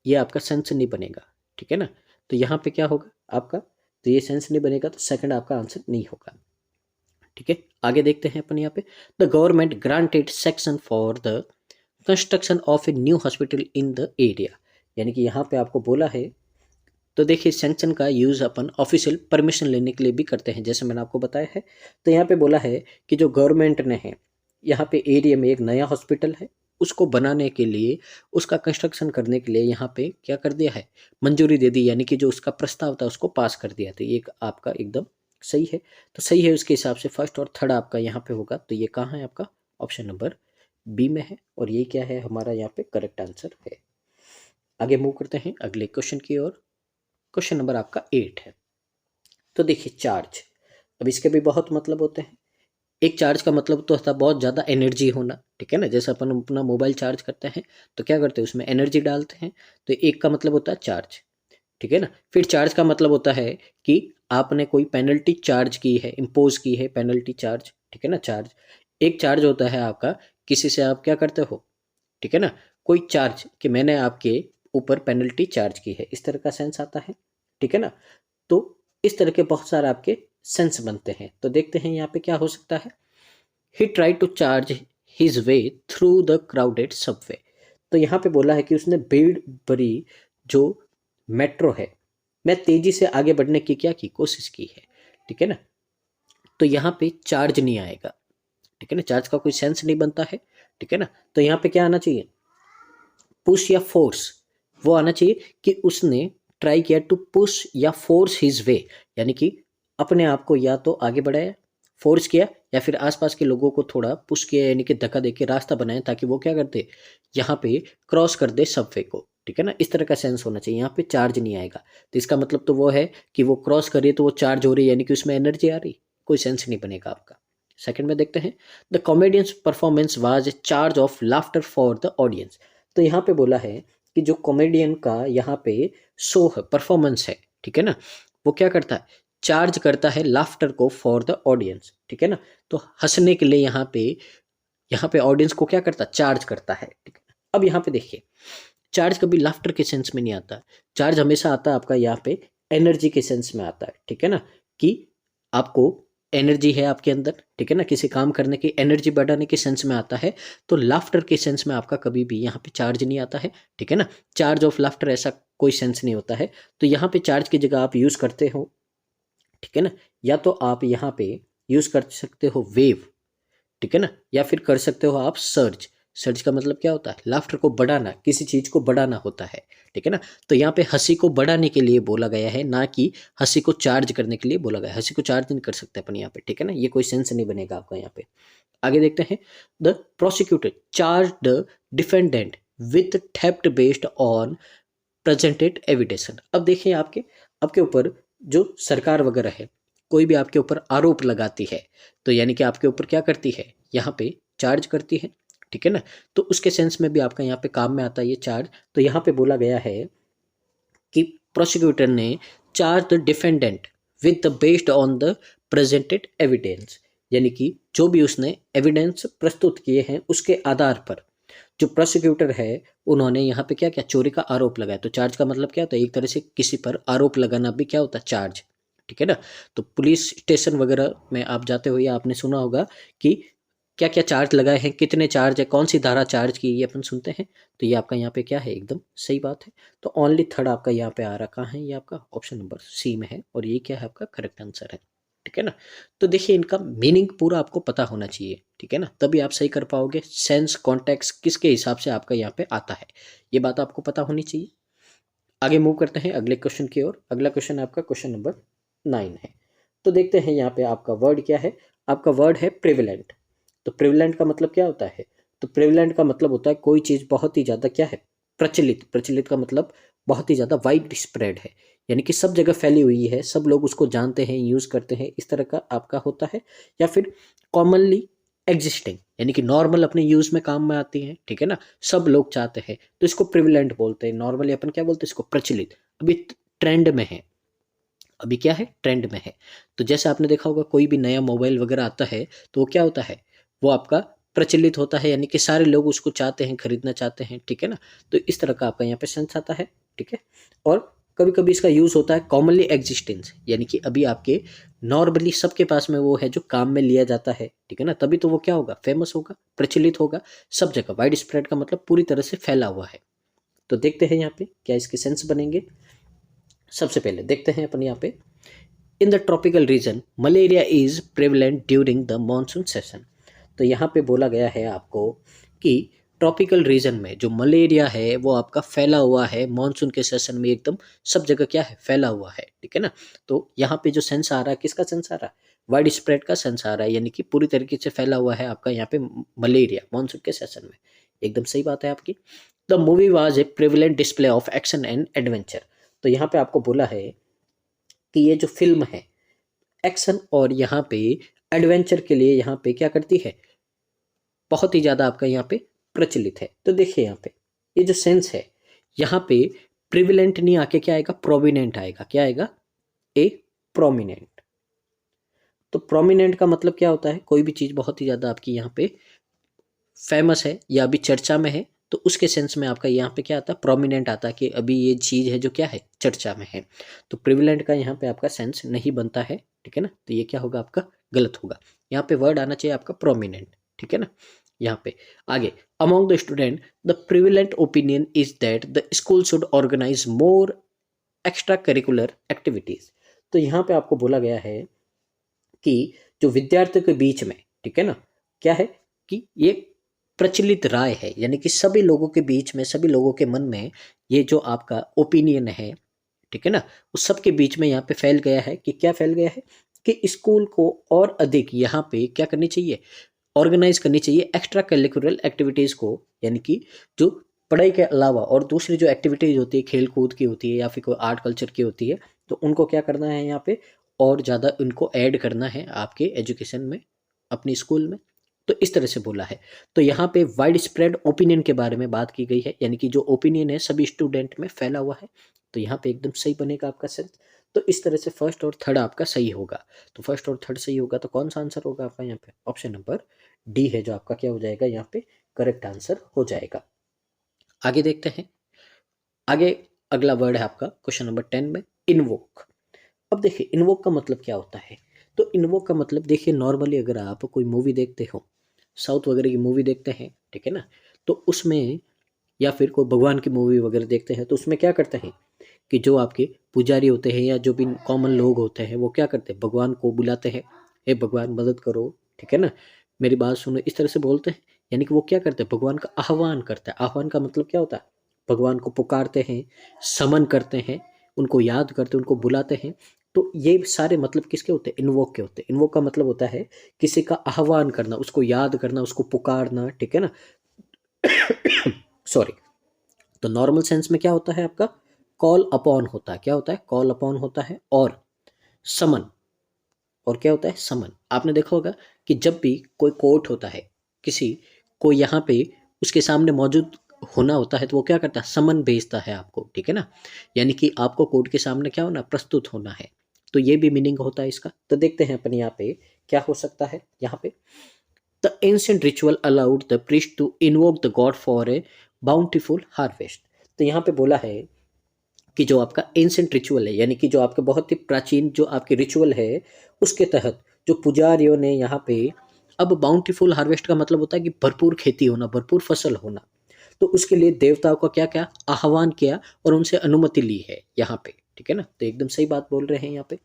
ये आपका सेंस नहीं बनेगा, ठीक है ना। तो यहाँ पे क्या होगा आपका, तो ये सेंस नहीं बनेगा, तो सेकंड आपका आंसर नहीं होगा, ठीक है। आगे देखते हैं अपन यहाँ पे, the government granted section for the construction of a new hospital in the area. यानी कि यहाँ पे आपको बोला है, तो देखिए सैंक्शन का यूज़ अपन ऑफिशियल परमिशन लेने के लिए भी करते हैं, जैसे मैंने आपको बताया है। तो यहाँ पे बोला है कि जो गवर्नमेंट ने है यहाँ पे एरिया में एक नया हॉस्पिटल है, उसको बनाने के लिए, उसका कंस्ट्रक्शन करने के लिए यहाँ पे क्या कर दिया है, मंजूरी दे दी, यानी कि जो उसका प्रस्ताव था उसको पास कर दिया। तो ये आपका एकदम सही है। तो सही है उसके हिसाब से फर्स्ट और थर्ड आपका यहाँ पे होगा। तो ये कहाँ है आपका, ऑप्शन नंबर बी में है, और ये क्या है हमारा यहाँ पे करेक्ट आंसर है। आगे मूव करते हैं अगले क्वेश्चन की ओर। क्वेश्चन नंबर आपका 8 है। तो देखिए चार्ज, अब इसके भी बहुत मतलब होते हैं। एक चार्ज का मतलब तो होता है बहुत ज़्यादा एनर्जी होना, ठीक है ना। जैसे अपन अपना मोबाइल चार्ज करते हैं तो क्या करते हैं, उसमें एनर्जी डालते हैं। तो एक का मतलब होता है चार्ज, ठीक है ना। फिर चार्ज का मतलब होता है कि आपने कोई पेनल्टी चार्ज की है, इम्पोज की है पेनल्टी चार्ज, ठीक है ना। चार्ज एक चार्ज होता है आपका, किसी से आप क्या करते हो, ठीक है ना, कोई चार्ज कि मैंने आपके ऊपर पेनल्टी चार्ज की है, इस तरह का सेंस आता है, ठीक है ना। तो इस तरह के बहुत सारे आपके सेंस बनते हैं। तो देखते हैं यहाँ पे क्या हो सकता है। He try to charge his way through the crowded subway. तो यहाँ पे बोला है कि उसने भीड़ भरी जो मेट्रो है, मैं तेजी से आगे बढ़ने की क्या की कोशिश की है, ठीक है ना। तो यहाँ पे चार्ज नहीं आएगा, ठीक है ना, चार्ज का कोई सेंस नहीं बनता है, ठीक है ना। तो यहाँ पे क्या आना चाहिए, पुश या फोर्स, वो आना चाहिए कि उसने ट्राई किया टू पुश या फोर्स हिज वे, यानी कि अपने आप को या तो आगे बढ़ाया, फोर्स किया, या फिर आसपास के लोगों को थोड़ा पुश किया, यानी कि धक्का देके रास्ता बनाया ताकि वो क्या करते, यहाँ पे क्रॉस कर दे सबवे को, ठीक है ना। इस तरह का सेंस होना चाहिए, यहाँ पे चार्ज नहीं आएगा। तो इसका मतलब तो वो है कि वो क्रॉस करिए तो वो चार्ज हो रही है, यानी कि उसमें एनर्जी आ रही, कोई सेंस नहीं बनेगा आपका। सेकंड में देखते हैं, the comedians performance was a charge of laughter for the audience. तो यहाँ पे बोला है कि जो कॉमेडियन का यहाँ पे शो है, परफॉर्मेंस है, ठीक है ना, वो क्या करता है, चार्ज करता है लाफ्टर को फॉर द ऑडियंस, ठीक है ना। तो हंसने के लिए यहाँ पे ऑडियंस को क्या करता है, चार्ज करता है, ठीक है। अब यहाँ पे देखिए, चार्ज कभी लाफ्टर के सेंस में नहीं आता, चार्ज हमेशा आता है आपका यहाँ पे एनर्जी के सेंस में आता है, ठीक है ना, कि आपको एनर्जी है आपके अंदर, ठीक है ना, किसी काम करने की एनर्जी बढ़ाने के सेंस में आता है। तो लाफ्टर के सेंस में आपका कभी भी यहाँ पे चार्ज नहीं आता है, ठीक है ना, चार्ज ऑफ लाफ्टर ऐसा कोई सेंस नहीं होता है। तो यहाँ पे चार्ज की जगह आप यूज करते हो, ठीक है ना, या तो आप यहाँ पे यूज कर सकते हो वेव, ठीक है ना, या फिर कर सकते हो आप सर्ज। सर्ज का मतलब क्या होता है, लाफ्टर को बढ़ाना, किसी चीज को बढ़ाना होता है, ठीक है ना। तो यहाँ पे हंसी को बढ़ाने के लिए बोला गया है, ना कि हंसी को चार्ज करने के लिए बोला गया है। हंसी को चार्ज नहीं कर सकते अपन यहाँ पे, ठीक है ना, ये कोई सेंस नहीं बनेगा आपका यहाँ पे। आगे देखते हैं, the prosecutor charge the defendant with theft based on presented evidence. अब देखिए, आपके आपके ऊपर जो सरकार वगैरह है, कोई भी आपके ऊपर आरोप लगाती है, तो यानी कि आपके ऊपर क्या करती है, यहाँ पे चार्ज करती है, ठीक है ना। तो उसके सेंस में भी आपका यहाँ पे काम में आता है ये चार्ज। तो यहाँ पे बोला गया है कि प्रोसिक्यूटर ने charge the defendant with the based on the presented evidence, यानी कि जो भी उसने एविडेंस प्रस्तुत किए हैं उसके आधार पर जो प्रोसिक्यूटर है उन्होंने यहाँ पे क्या क्या चोरी का आरोप लगाया। तो चार्ज का मतलब क्या होता है, एक तरह से किसी पर आरोप लगाना भी क्या होता है, चार्ज, ठीक है ना। तो पुलिस स्टेशन वगैरह में आप जाते हो या आपने सुना होगा कि क्या क्या चार्ज लगाए हैं, कितने चार्ज है, कौन सी धारा चार्ज की, ये अपन सुनते हैं। तो ये आपका यहाँ पे क्या है, एकदम सही बात है। तो ओनली थर्ड आपका यहाँ पे आ रखा है, ये आपका ऑप्शन नंबर सी में है, और ये क्या है, आपका करेक्ट आंसर है, ठीक है ना। तो देखिए, इनका मीनिंग पूरा आपको पता होना चाहिए, ठीक है ना, तभी आप सही कर पाओगे। सेंस, कॉन्टेक्स्ट किसके हिसाब से आपका यहाँ पे आता है, ये बात आपको पता होनी चाहिए। आगे मूव करते हैं अगले क्वेश्चन की ओर। अगला क्वेश्चन आपका क्वेश्चन नंबर 9 है। तो देखते हैं यहाँ पे आपका वर्ड क्या है। आपका वर्ड है प्रिविलेंट। तो प्रिविलेंट का मतलब क्या होता है, तो प्रिविलेंट का मतलब होता है कोई चीज़ बहुत ही ज़्यादा क्या है, प्रचलित। प्रचलित का मतलब बहुत ही ज़्यादा वाइड स्प्रेड है, यानी कि सब जगह फैली हुई है, सब लोग उसको जानते हैं, यूज़ करते हैं, इस तरह का आपका होता है। या फिर कॉमनली एग्जिस्टिंग, यानी कि नॉर्मल अपने यूज़ में काम में आती है, ठीक है ना, सब लोग चाहते हैं, तो इसको प्रिविलेंट बोलते हैं। नॉर्मली अपन क्या बोलते हैं इसको, प्रचलित। अभी ट्रेंड में है, अभी क्या है, ट्रेंड में है। तो जैसे आपने देखा होगा कोई भी नया मोबाइल वगैरह आता है तो वो क्या होता है, वो आपका प्रचलित होता है, यानी कि सारे लोग उसको चाहते हैं, खरीदना चाहते हैं, ठीक है ना। तो इस तरह का आपका यहाँ पे सेंस आता है, ठीक है। और कभी कभी इसका यूज़ होता है कॉमनली एग्जिस्टेंस, यानी कि अभी आपके नॉर्मली सबके पास में वो है जो काम में लिया जाता है, ठीक है ना, तभी तो वो क्या होगा, फेमस होगा, प्रचलित होगा, सब जगह। वाइड स्प्रेड का मतलब पूरी तरह से फैला हुआ है। तो देखते हैं यहाँ पे क्या इसके सेंस बनेंगे। सबसे पहले देखते हैं अपन यहाँ पे, in the tropical region malaria is prevalent during the monsoon session. तो यहाँ पे बोला गया है आपको कि ट्रॉपिकल रीजन में जो मलेरिया है वो आपका फैला हुआ है मानसून के सेशन में, एकदम सब जगह क्या है, फैला हुआ है, ठीक है ना। तो यहाँ पे जो सेंस आ रहा है, किसका सेंस आ रहा है, वाइड स्प्रेड का सेंस आ रहा है, यानी कि पूरी तरीके से फैला हुआ है आपका यहाँ पे मलेरिया मानसून के सेशन में। एकदम सही बात है आपकी। The movie was a prevalent display of action and adventure. तो यहाँ पे आपको बोला है कि ये जो फिल्म है एक्शन और यहाँ पे एडवेंचर के लिए यहाँ पे क्या करती है, बहुत ही ज़्यादा आपका यहाँ पे प्रचलित है। तो देखिए यहाँ पे ये जो सेंस है, यहाँ पे प्रिविलेंट नहीं आके क्या आएगा, प्रोमिनेंट आएगा। क्या आएगा, ए प्रोमिनेंट। तो प्रोमिनेंट का मतलब क्या होता है, कोई भी चीज़ बहुत ही ज़्यादा आपकी यहाँ पे फेमस है या अभी चर्चा में है, तो उसके सेंस में आपका यहाँ पे क्या आता है, प्रोमिनेंट आता है कि अभी ये चीज़ है जो क्या है, चर्चा में है। तो प्रिविलेंट का यहाँ पे आपका सेंस नहीं बनता है, ठीक है ना। तो ये क्या होगा, आपका गलत होगा। यहाँ पे वर्ड आना चाहिए आपका प्रोमिनेंट, ठीक है ना। यहाँ पे आगे, among the student the prevalent opinion is that the school should organise more extra curricular activities. तो यहाँ पे आपको बोला गया है कि जो विद्यार्थियों के बीच में, ठीक है ना, क्या है कि ये प्रचलित राय है, यानी कि सभी लोगों के बीच में, सभी लोगों के मन में ये जो आपका ओपिनियन है, ठीक है ना, उस सब के बीच में यहाँ पे फैल गया है कि क्या फैल गया है कि स्कूल को और अधिक यहाँ पे क्या करनी चाहिए, ऑर्गेनाइज करनी चाहिए एक्स्ट्रा करिकुलर एक्टिविटीज़ को, यानी कि जो पढ़ाई के अलावा और दूसरी जो एक्टिविटीज़ होती है, खेल कूद की होती है या फिर कोई आर्ट कल्चर की होती है, तो उनको क्या करना है यहाँ पे, और ज़्यादा उनको ऐड करना है आपके एजुकेशन में, अपनी स्कूल में। तो इस तरह से बोला है। तो यहाँ पे वाइड स्प्रेड ओपिनियन के बारे में बात की गई है, यानी कि जो ओपिनियन है सभी स्टूडेंट में फैला हुआ है। तो यहाँ पे एकदम सही बनेगा आपका सेंस। तो इस तरह से फर्स्ट और थर्ड आपका सही होगा। तो फर्स्ट और थर्ड सही होगा, तो कौन सा आंसर होगा आपका यहाँ पे, ऑप्शन नंबर डी है जो आपका क्या हो जाएगा यहाँ पे करेक्ट आंसर हो जाएगा। आगे देखते हैं। आगे अगला वर्ड है आपका क्वेश्चन नंबर 10 में, इन्वोक। अब देखिए इन्वोक का मतलब क्या होता है। तो इन्वोक का मतलब देखिए, नॉर्मली अगर आप कोई मूवी देखते हो, साउथ वगैरह की मूवी देखते हैं, ठीक है ना, तो उसमें या फिर कोई भगवान की मूवी वगैरह देखते हैं, तो उसमें क्या करते हैं कि जो आपके पुजारी होते हैं या जो भी कॉमन लोग होते हैं, वो क्या करते हैं, भगवान को बुलाते हैं, हे भगवान मदद करो, ठीक है ना, मेरी बात सुनो, इस तरह से बोलते हैं। यानी कि वो क्या करते हैं, भगवान का आह्वान करते हैं। आह्वान का मतलब क्या होता है, भगवान को पुकारते हैं, समन करते हैं, उनको याद करते हैं, उनको बुलाते हैं। तो ये सारे मतलब किसके होते हैं, इन्वोक के होते हैं। इन्वोक का मतलब होता है किसी का आह्वान करना, उसको याद करना, उसको पुकारना, ठीक है ना। सॉरी। तो नॉर्मल सेंस में क्या होता है आपका, कॉल अपॉन होता है। क्या होता है, कॉल अपॉन होता है, और समन, और क्या होता है, समन। आपने देखा होगा कि जब भी कोई कोर्ट होता है, किसी को यहाँ पे उसके सामने मौजूद होना होता है, तो वो क्या करता है, समन भेजता है आपको, ठीक है ना। यानी कि आपको कोर्ट के सामने क्या होना, प्रस्तुत होना है। तो ये भी मीनिंग होता है इसका। तो देखते हैं अपन यहाँ पे क्या हो सकता है। यहाँ पे the ancient ritual allowed the priest to invoke the god for a bountiful harvest. तो यहाँ पे बोला है कि जो आपका एंशिएंट रिचुअल है, यानी कि जो आपके बहुत ही प्राचीन जो आपके रिचुअल है, उसके तहत जो पुजारियों ने यहाँ पे, अब बाउंटीफुल हार्वेस्ट का मतलब होता है कि भरपूर खेती होना, भरपूर फसल होना। तो उसके लिए देवताओं का क्या क्या आह्वान किया और उनसे अनुमति ली है यहाँ पे, ठीक है ना। तो एकदम सही बात बोल रहे हैं यहाँ पे।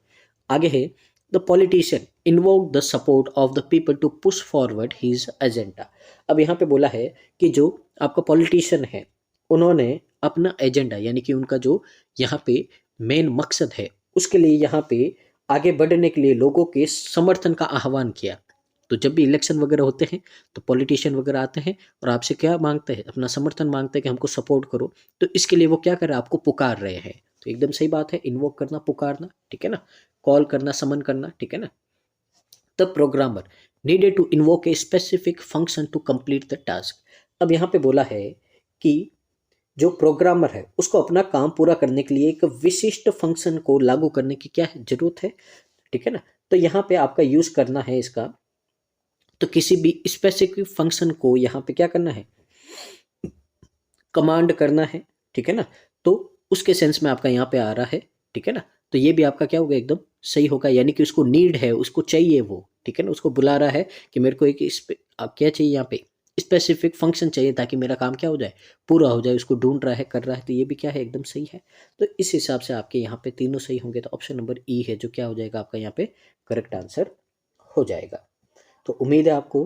आगे है, the politician invoke the support of the people to push forward his agenda. अब यहाँ पे बोला है कि जो आपका पॉलिटिशियन है, उन्होंने अपना एजेंडा, यानी कि उनका जो यहाँ पे मेन मकसद है, उसके लिए यहाँ पे आगे बढ़ने के लिए लोगों के समर्थन का आह्वान किया। तो जब भी इलेक्शन वगैरह होते हैं, तो पॉलिटिशियन वगैरह आते हैं और आपसे क्या मांगते हैं, अपना समर्थन मांगते हैं कि हमको सपोर्ट करो। तो इसके लिए वो क्या कर रहे हैं, आपको पुकार रहे हैं। तो एकदम सही बात है, इन्वोक करना, पुकारना, ठीक है ना, कॉल करना, समन करना, ठीक है ना। The programmer needed to invoke a specific function to complete the task. अब यहाँ पे बोला है कि जो प्रोग्रामर है उसको अपना काम पूरा करने के लिए एक विशिष्ट फंक्शन को लागू करने की क्या है, जरूरत है, ठीक है ना। तो यहाँ पे आपका यूज करना है इसका, तो किसी भी स्पेसिफिक फंक्शन को यहाँ पे क्या करना है, कमांड करना है, ठीक है ना। तो उसके सेंस में आपका यहाँ पे आ रहा है, ठीक है ना। तो ये भी आपका क्या होगा, एकदम सही होगा। यानी कि उसको नीड है, उसको चाहिए वो, ठीक है ना, उसको बुला रहा है कि मेरे को एक आप क्या चाहिए यहाँ पे, स्पेसिफिक फंक्शन चाहिए ताकि मेरा काम क्या हो जाए, पूरा हो जाए। उसको ढूंढ रहा है, कर रहा है। तो ये भी क्या है, एकदम सही है। तो इस हिसाब से आपके यहाँ पे तीनों सही होंगे। तो ऑप्शन नंबर ई है जो क्या हो जाएगा आपका यहाँ पे करेक्ट आंसर हो जाएगा। तो उम्मीद है आपको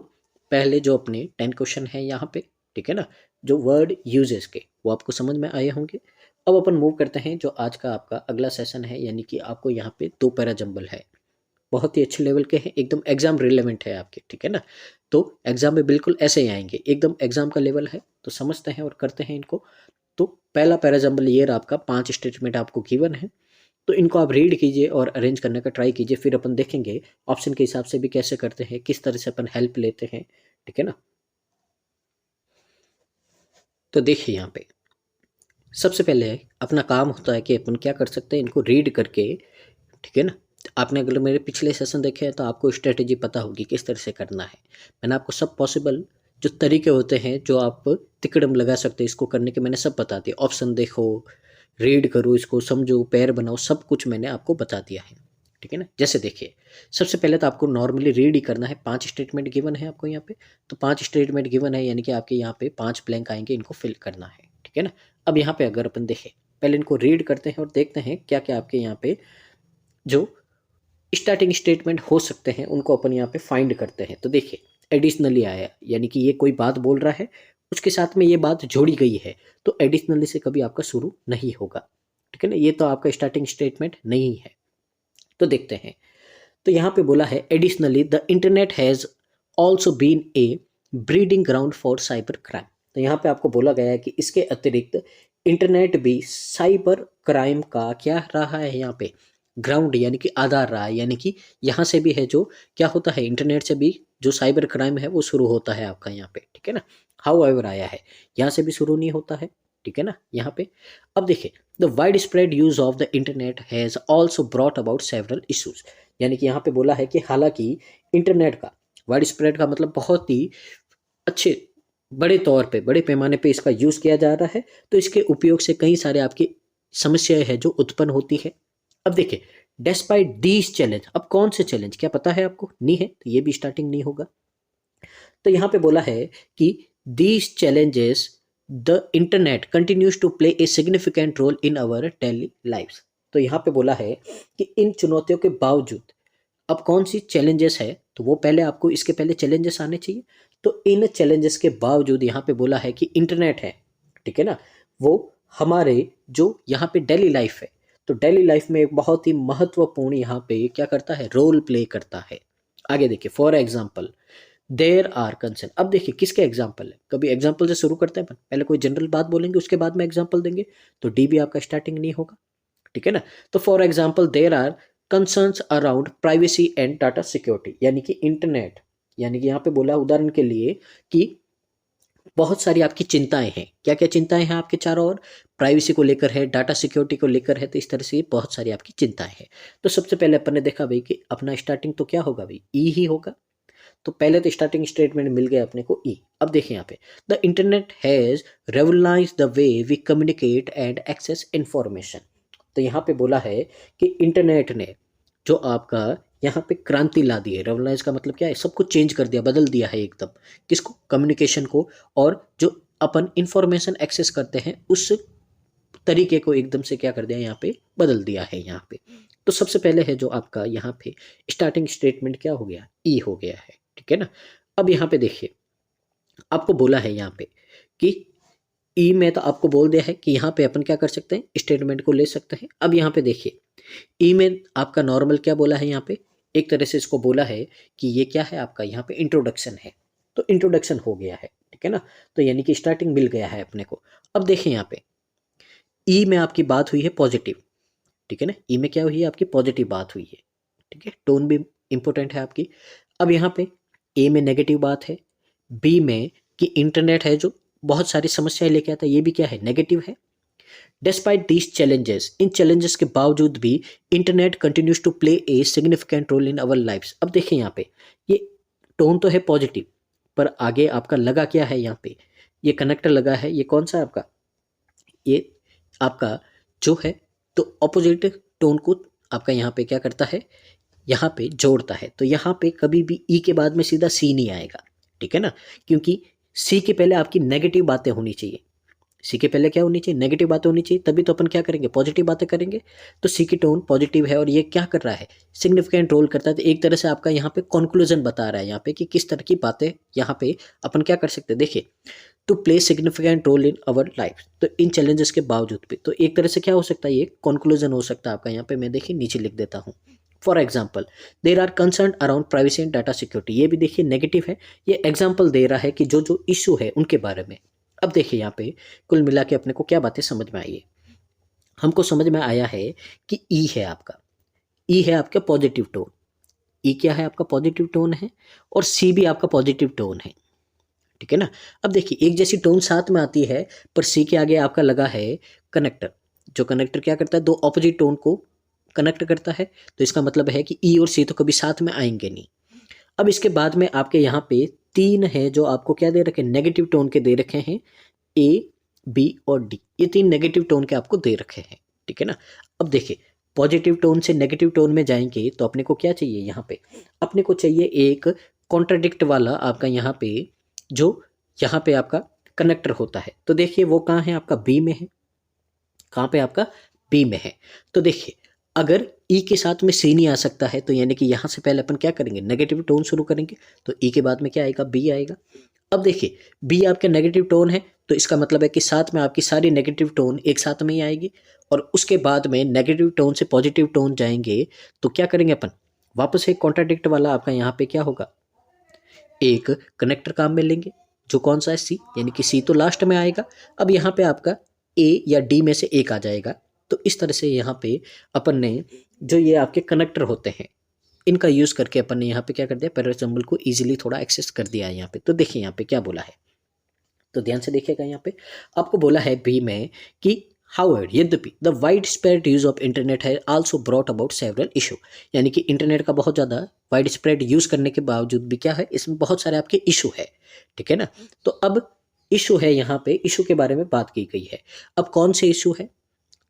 पहले जो अपने 10 क्वेश्चन है यहाँ पे, ठीक है ना, जो वर्ड यूजेस के, वो आपको समझ में आए होंगे। अब अपन मूव करते हैं जो आज का आपका अगला सेशन है, यानी कि आपको यहाँ पे 2 पैरा जंबल है, बहुत ही अच्छे लेवल के हैं, एकदम एग्जाम रिलेवेंट है आपके, ठीक है ना। तो एग्जाम में बिल्कुल ऐसे ही आएंगे, एकदम एग्जाम का लेवल है। तो समझते हैं और करते हैं इनको। तो पहला पैरा जंबल ये रहा आपका, 5 स्टेटमेंट आपको गिवन है। तो इनको आप रीड कीजिए और अरेंज करने का ट्राई कीजिए, फिर अपन देखेंगे ऑप्शन के हिसाब से भी कैसे करते हैं, किस तरह से अपन हेल्प लेते हैं, ठीक है ना। तो देखिए यहाँ पे सबसे पहले अपना काम होता है कि अपन क्या कर सकते हैं, इनको रीड करके, ठीक है ना। आपने अगर मेरे पिछले सेशन देखे हैं तो आपको स्ट्रेटेजी पता होगी किस तरह से करना है। मैंने आपको सब पॉसिबल जो तरीके होते हैं जो आप तिकड़म लगा सकते हैं इसको करने के, मैंने सब बता दिया। ऑप्शन देखो, रीड करो, इसको समझो, पैर बनाओ, सब कुछ मैंने आपको बता दिया है, ठीक है ना। जैसे देखिए सबसे पहले तो आपको नॉर्मली रीड ही करना है। 5 स्टेटमेंट गिवन है आपको यहाँ पे। तो 5 स्टेटमेंट गिवन है, यानी कि आपके यहाँ पे 5 ब्लैंक आएंगे, इनको फिल करना है, ठीक है ना। अब यहाँ पे अगर अपन देखें पहले इनको रीड करते हैं और देखते हैं क्या क्या आपके यहाँ पे जो स्टार्टिंग स्टेटमेंट हो सकते हैं उनको अपन यहाँ पे फाइंड करते हैं। तो देखिए एडिशनली आया, यानी कि ये कोई बात बोल रहा है, उसके साथ में ये बात जोड़ी गई है, तो एडिशनली से कभी आपका शुरू नहीं होगा, ठीक है ना। ये तो आपका स्टार्टिंग स्टेटमेंट नहीं है। तो देखते हैं, तो यहाँ पे बोला है additionally the internet has also been a breeding ground for cyber crime. तो यहाँ पे आपको बोला गया है कि इसके अतिरिक्त इंटरनेट भी साइबर क्राइम का क्या रहा है, यहाँ पे ग्राउंड यानी कि आधार रहा है, यानी कि यहाँ से भी है जो क्या होता है, इंटरनेट से भी जो साइबर क्राइम है वो शुरू होता है आपका यहाँ पे, ठीक है ना। हाउ एवर आया है, यहाँ से भी शुरू नहीं होता है, ठीक है ना यहाँ पे। अब देखिए the widespread use of the internet has also brought about several issues, यानी कि यहाँ पे बोला है कि हालांकि इंटरनेट का वाइड स्प्रेड का मतलब बहुत ही अच्छे बड़े तौर पे बड़े पैमाने पे इसका यूज़ किया जा रहा है, तो इसके उपयोग से कई सारे आपकी समस्याएं हैं जो उत्पन्न होती है। अब देखिए डेस्पाइट दीज चैलेंज, अब कौन से चैलेंज, क्या पता है आपको, नहीं है तो ये भी स्टार्टिंग नहीं होगा। तो यहाँ पे बोला है कि these challenges the internet continues to play a significant role in our daily lifes. तो यहाँ पे बोला है कि इन चुनौतियों के बावजूद अब कौन सी चैलेंजेस है, तो वो पहले आपको इसके पहले चैलेंजेस आने चाहिए। तो इन चैलेंजेस के बावजूद यहाँ पे बोला है कि इंटरनेट है, ठीक है ना, वो हमारे जो यहाँ पे डेली लाइफ है, तो डेली लाइफ में एक बहुत ही महत्वपूर्ण यहाँ पे क्या करता है, रोल प्ले करता है। आगे देखिए for example there are concern. अब देखिए किसके एग्जाम्पल है, कभी एग्जाम्पल से शुरू करते हैं अपन, पहले कोई जनरल बात बोलेंगे उसके बाद में एग्जाम्पल देंगे, तो डी भी आपका स्टार्टिंग नहीं होगा, ठीक है ना। तो for example there are concerns around privacy and data security, यानी कि इंटरनेट, यानी कि यहाँ पे बोला उदाहरण के लिए कि बहुत सारी आपकी चिंताएं हैं, क्या क्या चिंताएं हैं आपके चारों ओर, प्राइवेसी को लेकर है, डाटा सिक्योरिटी को लेकर है, तो इस तरह से बहुत सारी आपकी चिंताएं हैं। तो सबसे पहले अपन ने देखा भाई कि अपना स्टार्टिंग तो क्या होगा भाई, ई ही होगा। तो पहले तो स्टार्टिंग स्टेटमेंट मिल गया अपने को ई। अब देखिए यहाँ पे द internet has revolutionised the way we communicate and access information. तो यहाँ पे बोला है कि इंटरनेट ने जो आपका यहाँ पे क्रांति ला दी है, रेवोल्यूशनाइज का मतलब क्या है, सब कुछ चेंज कर दिया, बदल दिया है एकदम, किसको, कम्युनिकेशन को, और जो अपन इंफॉर्मेशन एक्सेस करते हैं उस तरीके को एकदम से क्या कर दिया, यहाँ पे बदल दिया है यहाँ पे। तो सबसे पहले है जो आपका यहाँ पे स्टार्टिंग स्टेटमेंट क्या हो गया, ई हो गया है, ठीक है ना। अब यहाँ पे देखिए आपको बोला है यहाँ पे कि ई में तो आपको बोल दिया है कि यहाँ पे अपन क्या कर सकते हैं, स्टेटमेंट को ले सकते हैं। अब यहाँ पे देखिए ई में आपका नॉर्मल क्या बोला है, यहाँ पे एक तरह से इसको बोला है कि ये क्या है आपका यहाँ पे इंट्रोडक्शन है, तो इंट्रोडक्शन हो गया है, ठीक है ना। तो यानी कि स्टार्टिंग मिल गया है अपने को। अब देखिए यहाँ पे ई में आपकी बात हुई है पॉजिटिव, ठीक है ना, ई में क्या हुई है आपकी पॉजिटिव बात हुई है, ठीक है, टोन भी इंपॉर्टेंट है आपकी। अब यहाँ पे ए में नेगेटिव बात है, बी में कि इंटरनेट है जो बहुत सारी समस्याएं लेके आता है, ये भी क्या है, नेगेटिव है। डिस्पाइट दीज चैलेंजेस, इन चैलेंजेस के बावजूद भी internet continues to play a significant role in our lifes. अब देखिए यहाँ पे ये टोन तो है पॉजिटिव, पर आगे आपका लगा क्या है, यहाँ पे ये कनेक्टर लगा है, ये कौन सा है आपका, ये आपका जो है तो ऑपोजिट टोन को आपका यहाँ पे क्या करता है, यहाँ पे जोड़ता है। तो यहाँ पे कभी भी ई के बाद में सीधा सी नहीं आएगा, ठीक है ना, क्योंकि सी के पहले आपकी नेगेटिव बातें होनी चाहिए, सी के पहले क्या होनी चाहिए, नेगेटिव बातें होनी चाहिए, तभी तो अपन क्या करेंगे, पॉजिटिव बातें करेंगे। तो सी की टोन पॉजिटिव है और ये क्या कर रहा है, सिग्निफिकेंट रोल करता है। तो एक तरह से आपका यहाँ पे कंक्लूजन बता रहा है यहाँ पे कि किस तरह की बातें यहाँ पे अपन क्या कर सकते हैं। देखिए to play significant role in our life, तो इन चैलेंजेस के बावजूद भी, तो एक तरह से क्या हो सकता है, ये कंक्लूजन हो सकता है आपका। यहाँ पे मैं देखिए नीचे लिख देता हूँ, for example there are concern around privacy and data security, ये भी देखिए नेगेटिव है, ये एग्जाम्पल दे रहा है कि जो जो इशू है उनके बारे में। अब देखिए यहाँ पे कुल मिला के अपने को क्या बातें समझ में आई है, हमको समझ में आया है कि ई है आपका, ई है आपका पॉजिटिव टोन, ई क्या है आपका पॉजिटिव टोन है, और सी भी आपका पॉजिटिव टोन है, ठीक है ना। अब देखिए एक जैसी टोन साथ में आती है, पर सी के आगे आपका लगा है कनेक्टर, जो कनेक्टर क्या करता है, दो ऑपोजिट टोन को कनेक्ट करता है। तो इसका मतलब है कि ई और सी तो कभी साथ में आएंगे नहीं। अब इसके बाद में आपके यहाँ पे तीन है जो आपको क्या दे रखे, नेगेटिव टोन के दे रखे हैं, ए बी और डी, ये तीन नेगेटिव टोन के आपको दे रखे हैं, ठीक है ना। अब देखिए पॉजिटिव टोन से नेगेटिव टोन में जाएंगे तो अपने को क्या चाहिए, यहाँ पे अपने को चाहिए एक कॉन्ट्राडिक्ट वाला आपका यहाँ पे जो यहाँ पे आपका कनेक्टर होता है। तो देखिए वो कहाँ है आपका, बी में है, कहाँ पे आपका बी में है। तो देखिए अगर ई के साथ में सी नहीं आ सकता है तो यानी कि यहाँ से पहले अपन क्या करेंगे, नेगेटिव टोन शुरू करेंगे। तो ई के बाद में क्या आएगा, बी आएगा। अब देखिए बी आपका नेगेटिव टोन है तो इसका मतलब है कि साथ में आपकी सारी नेगेटिव टोन एक साथ में ही आएगी, और उसके बाद में नेगेटिव टोन से पॉजिटिव टोन जाएंगे तो क्या करेंगे अपन, वापस एक कॉन्ट्राडिक्ट वाला आपका यहाँ पे क्या होगा, एक कनेक्टर काम में लेंगे जो कौन सा है, सी, यानी कि सी तो लास्ट में आएगा। अब यहाँ पे आपका ए या डी में से एक आ जाएगा। तो इस तरह से यहाँ पे अपन ने जो ये आपके कनेक्टर होते हैं इनका यूज करके अपन ने यहाँ पे क्या कर दिया, पैराजम्बल को इजीली थोड़ा एक्सेस कर दिया है यहाँ पे। तो देखिए यहाँ पे क्या बोला है, तो ध्यान से देखिएगा। यहाँ पे आपको बोला है बी में कि हाउएवर यद्यपि the widespread use of internet है also brought about several issue, यानी कि इंटरनेट का बहुत ज़्यादा वाइड स्प्रेड यूज करने के बावजूद भी क्या है, इसमें बहुत सारे आपके इशू है, ठीक है ना। तो अब इशू है, यहाँ पे इशू के बारे में बात की गई है। अब कौन से इशू है,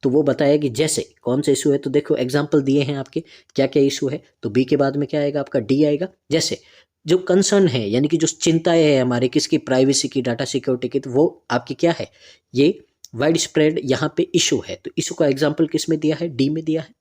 तो वो बताया कि जैसे कौन से इशू है, तो देखो एग्जाम्पल दिए हैं आपके क्या क्या इशू है। तो बी के बाद में क्या आएगा आपका, डी आएगा। जैसे जो कंसर्न है यानी कि जो चिंताएं है हमारे किसकी, प्राइवेसी की, डाटा सिक्योरिटी की, तो वो आपकी क्या है, ये वाइड स्प्रेड यहाँ पे इशू है। तो इशू का एग्जाम्पल किस में दिया है, डी में दिया है।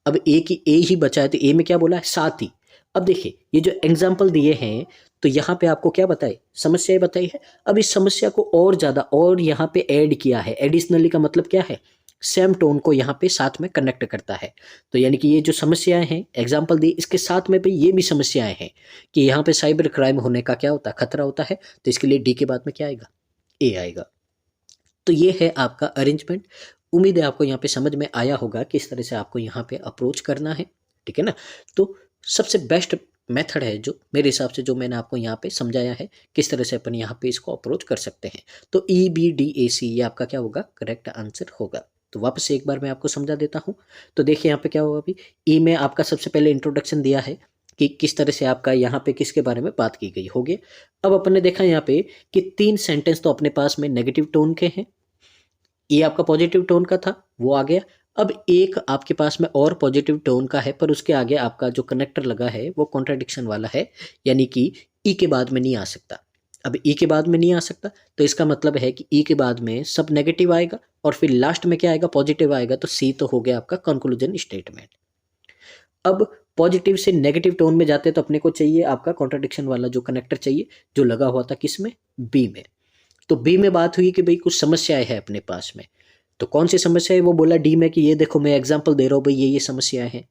अब ए ही बचा है तो ए में क्या बोला है, साथ ही। अब देखिए ये जो एग्जाम्पल दिए हैं तो यहाँ पे आपको क्या बताए, समस्याएं बताई है। अब इस समस्या को और ज़्यादा और यहाँ पे ऐड किया है, एडिशनली का मतलब क्या है, सेम टोन को यहाँ पे साथ में कनेक्ट करता है। तो यानी कि ये जो समस्याएं हैं एग्जाम्पल दी, इसके साथ में भी ये भी समस्याएं हैं कि यहाँ पे साइबर क्राइम होने का क्या होता है, खतरा होता है। तो इसके लिए डी के बाद में क्या आएगा, ए आएगा। तो ये है आपका अरेंजमेंट। उम्मीद है आपको यहाँ पे समझ में आया होगा किस तरह से आपको यहाँ पे अप्रोच करना है, ठीक है ना। तो सबसे बेस्ट मेथड है जो मेरे हिसाब से, जो मैंने आपको यहाँ पे समझाया है किस तरह से अपन यहाँ पे इसको अप्रोच कर सकते हैं। तो EBDAC ये आपका क्या होगा, करेक्ट आंसर होगा। तो वापस से एक बार मैं आपको समझा देता हूँ। तो देखिए यहाँ पे क्या होगा, अभी ई में आपका सबसे पहले इंट्रोडक्शन दिया है कि किस तरह से आपका यहाँ पे किसके बारे में बात की गई होगी। अब अपन ने देखा यहाँ पे कि 3 सेंटेंस तो अपने पास में नेगेटिव टोन के हैं, ये आपका पॉजिटिव टोन का था वो आ गया। अब एक आपके पास में और पॉजिटिव टोन का है पर उसके आगे आपका जो कनेक्टर लगा है वो कॉन्ट्राडिक्शन वाला है, यानी कि ई के बाद में नहीं आ सकता। अब ई के बाद में नहीं आ सकता तो इसका मतलब है कि ई के बाद में सब नेगेटिव आएगा और फिर लास्ट में क्या आएगा, पॉजिटिव आएगा। तो सी तो हो गया आपका कंक्लूजन स्टेटमेंट। अब पॉजिटिव से नेगेटिव टोन में जाते तो अपने को चाहिए आपका कॉन्ट्राडिक्शन वाला जो कनेक्टर चाहिए, जो लगा हुआ था किस में, बी में। तो बी में बात हुई कि भाई कुछ समस्याएं हैं अपने पास में, तो कौन सी समस्या है, वो बोला डी में कि ये देखो मैं एग्जांपल दे रहा हूँ भाई ये समस्याएं हैं।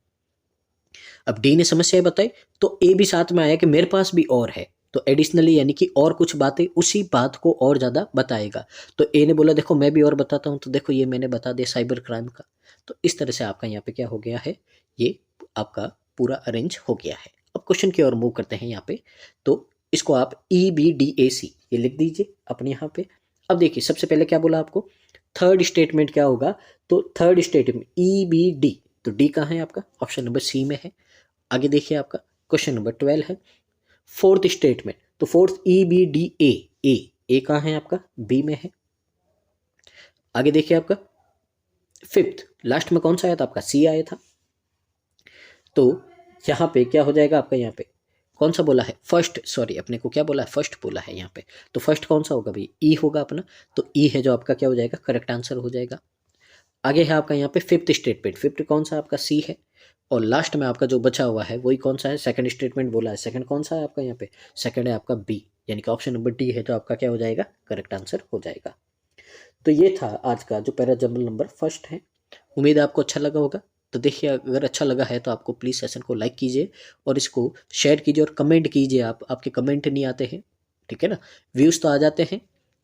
अब डी ने समस्याएं बताई तो ए भी साथ में आया कि मेरे पास भी और है, तो एडिशनली यानी कि और कुछ बातें उसी बात को और ज़्यादा बताएगा। तो ए ने बोला देखो मैं भी और बताता हूँ, तो देखो ये मैंने बता दिया साइबर क्राइम का। तो इस तरह से आपका यहाँ पे क्या हो गया है, ये आपका पूरा अरेंज हो गया है। अब क्वेश्चन की ओर मूव करते हैं यहाँ पे। तो इसको आप EBDAC ये लिख दीजिए अपने यहाँ पे। अब देखिए सबसे पहले क्या बोला आपको, थर्ड स्टेटमेंट क्या होगा, तो थर्ड स्टेटमेंट EBD, तो डी कहाँ है आपका, ऑप्शन नंबर सी में है। आगे देखिए आपका क्वेश्चन नंबर 12 है, फोर्थ स्टेटमेंट, तो फोर्थ EBDA, ए कहाँ है आपका, बी में है। आगे देखिए आपका फिफ्थ लास्ट में कौन सा आया था आपका, सी आया था। तो यहाँ पे क्या हो जाएगा आपका, यहाँ पे कौन सा बोला है, फर्स्ट, सॉरी अपने को क्या बोला है, फर्स्ट बोला है यहाँ पे। तो फर्स्ट कौन सा होगा भाई, ई होगा अपना। तो ई है जो आपका क्या हो जाएगा, करेक्ट आंसर हो जाएगा। आगे है आपका यहाँ पे फिफ्थ स्टेटमेंट, फिफ्थ कौन सा आपका, सी है। और लास्ट में आपका जो बचा हुआ है वही कौन सा है, सेकंड स्टेटमेंट बोला है। सेकंड कौन सा है आपका यहाँ पे, सेकंड है आपका बी, यानी कि ऑप्शन नंबर डी है जो आपका क्या हो जाएगा, करेक्ट आंसर हो जाएगा। तो ये था आज का जो पैराजम्बल नंबर फर्स्ट है। उम्मीद है आपको अच्छा लगा होगा। तो देखिए अगर अच्छा लगा है तो आपको प्लीज़ सेशन को लाइक कीजिए और इसको शेयर कीजिए और कमेंट कीजिए। आपके कमेंट नहीं आते हैं, ठीक है ना, व्यूज़ तो आ जाते हैं,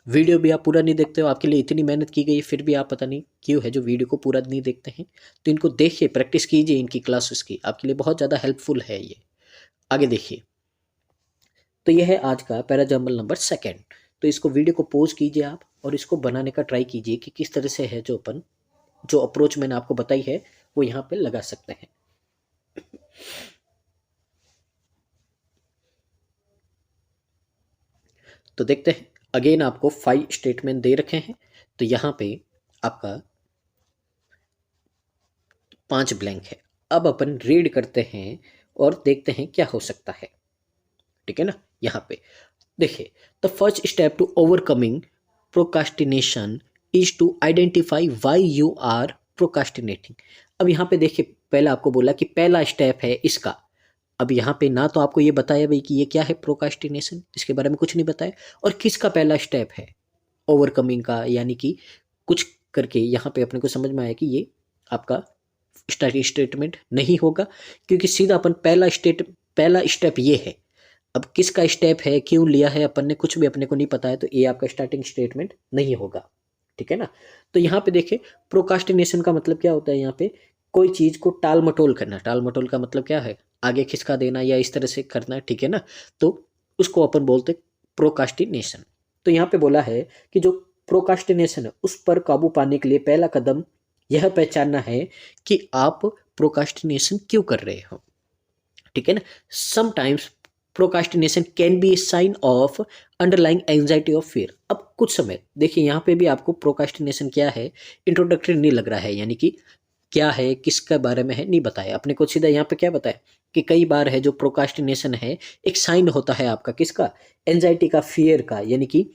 वीडियो भी आप पूरा नहीं देखते हो। आपके लिए इतनी मेहनत की गई फिर भी आप पता नहीं क्यों है जो वीडियो को पूरा नहीं देखते हैं। तो इनको देखिए, प्रैक्टिस कीजिए इनकी क्लासेस की, आपके लिए बहुत ज़्यादा हेल्पफुल है ये। आगे देखिए, तो यह है आज का पैराजम्बल नंबर सेकेंड। तो इसको वीडियो को पॉज कीजिए आप और इसको बनाने का ट्राई कीजिए कि किस तरह से है जो अपन जो अप्रोच मैंने आपको बताई है वो यहाँ पे लगा सकते हैं। तो देखते हैं, अगेन आपको 5 स्टेटमेंट दे रखे हैं। तो यहाँ पे आपका 5 ब्लैंक है। अब अपन रीड करते हैं और देखते हैं क्या हो सकता है, ठीक है ना। यहाँ पे देखिए, the first step to overcoming procrastination is to identify why you are procrastinating. अब यहाँ पे देखिए, पहला आपको बोला कि पहला स्टेप है इसका। अब यहाँ पे ना तो आपको ये बताया भाई कि ये क्या है प्रोकास्टिनेशन, इसके बारे में कुछ नहीं बताया, और किसका पहला स्टेप है ओवरकमिंग का, यानी कि कुछ करके यहाँ पे अपने को समझ में आया कि ये आपका स्टार्टिंग स्टेटमेंट नहीं होगा, क्योंकि सीधा अपन पहला स्टेप ये है। अब किसका स्टेप है, क्यों लिया है अपन ने, कुछ भी अपने को नहीं पता है, तो ये आपका स्टार्टिंग स्टेटमेंट नहीं होगा, ठीक है ना। तो यहाँ पे देखिए, प्रोकास्टिनेशन का मतलब क्या होता है, यहाँ पे कोई चीज को टाल मटोल करना। टाल मटोल का मतलब क्या है, आगे खिसका देना या इस तरह से करना, ठीक है ना। तो उसको अपन बोलते प्रोकास्टिनेशन। तो यहाँ पे बोला है कि जो प्रोकास्टिनेशन है उस पर काबू पाने के लिए पहला कदम यह पहचानना है कि आप प्रोकास्टिनेशन क्यों कर रहे हो, ठीक है ना। Sometimes procrastination can be a sign of underlying anxiety of fear. अब कुछ समय देखिए, यहाँ पे भी आपको प्रोकास्टिनेशन क्या है इंट्रोडक्टरी नहीं लग रहा है, यानी कि क्या है किसके बारे में है नहीं बताया अपने को, सीधा यहाँ पे क्या बताया कि कई बार है जो प्रोकास्टिनेशन है एक साइन होता है आपका किसका, एंजाइटी का, फियर का, यानी कि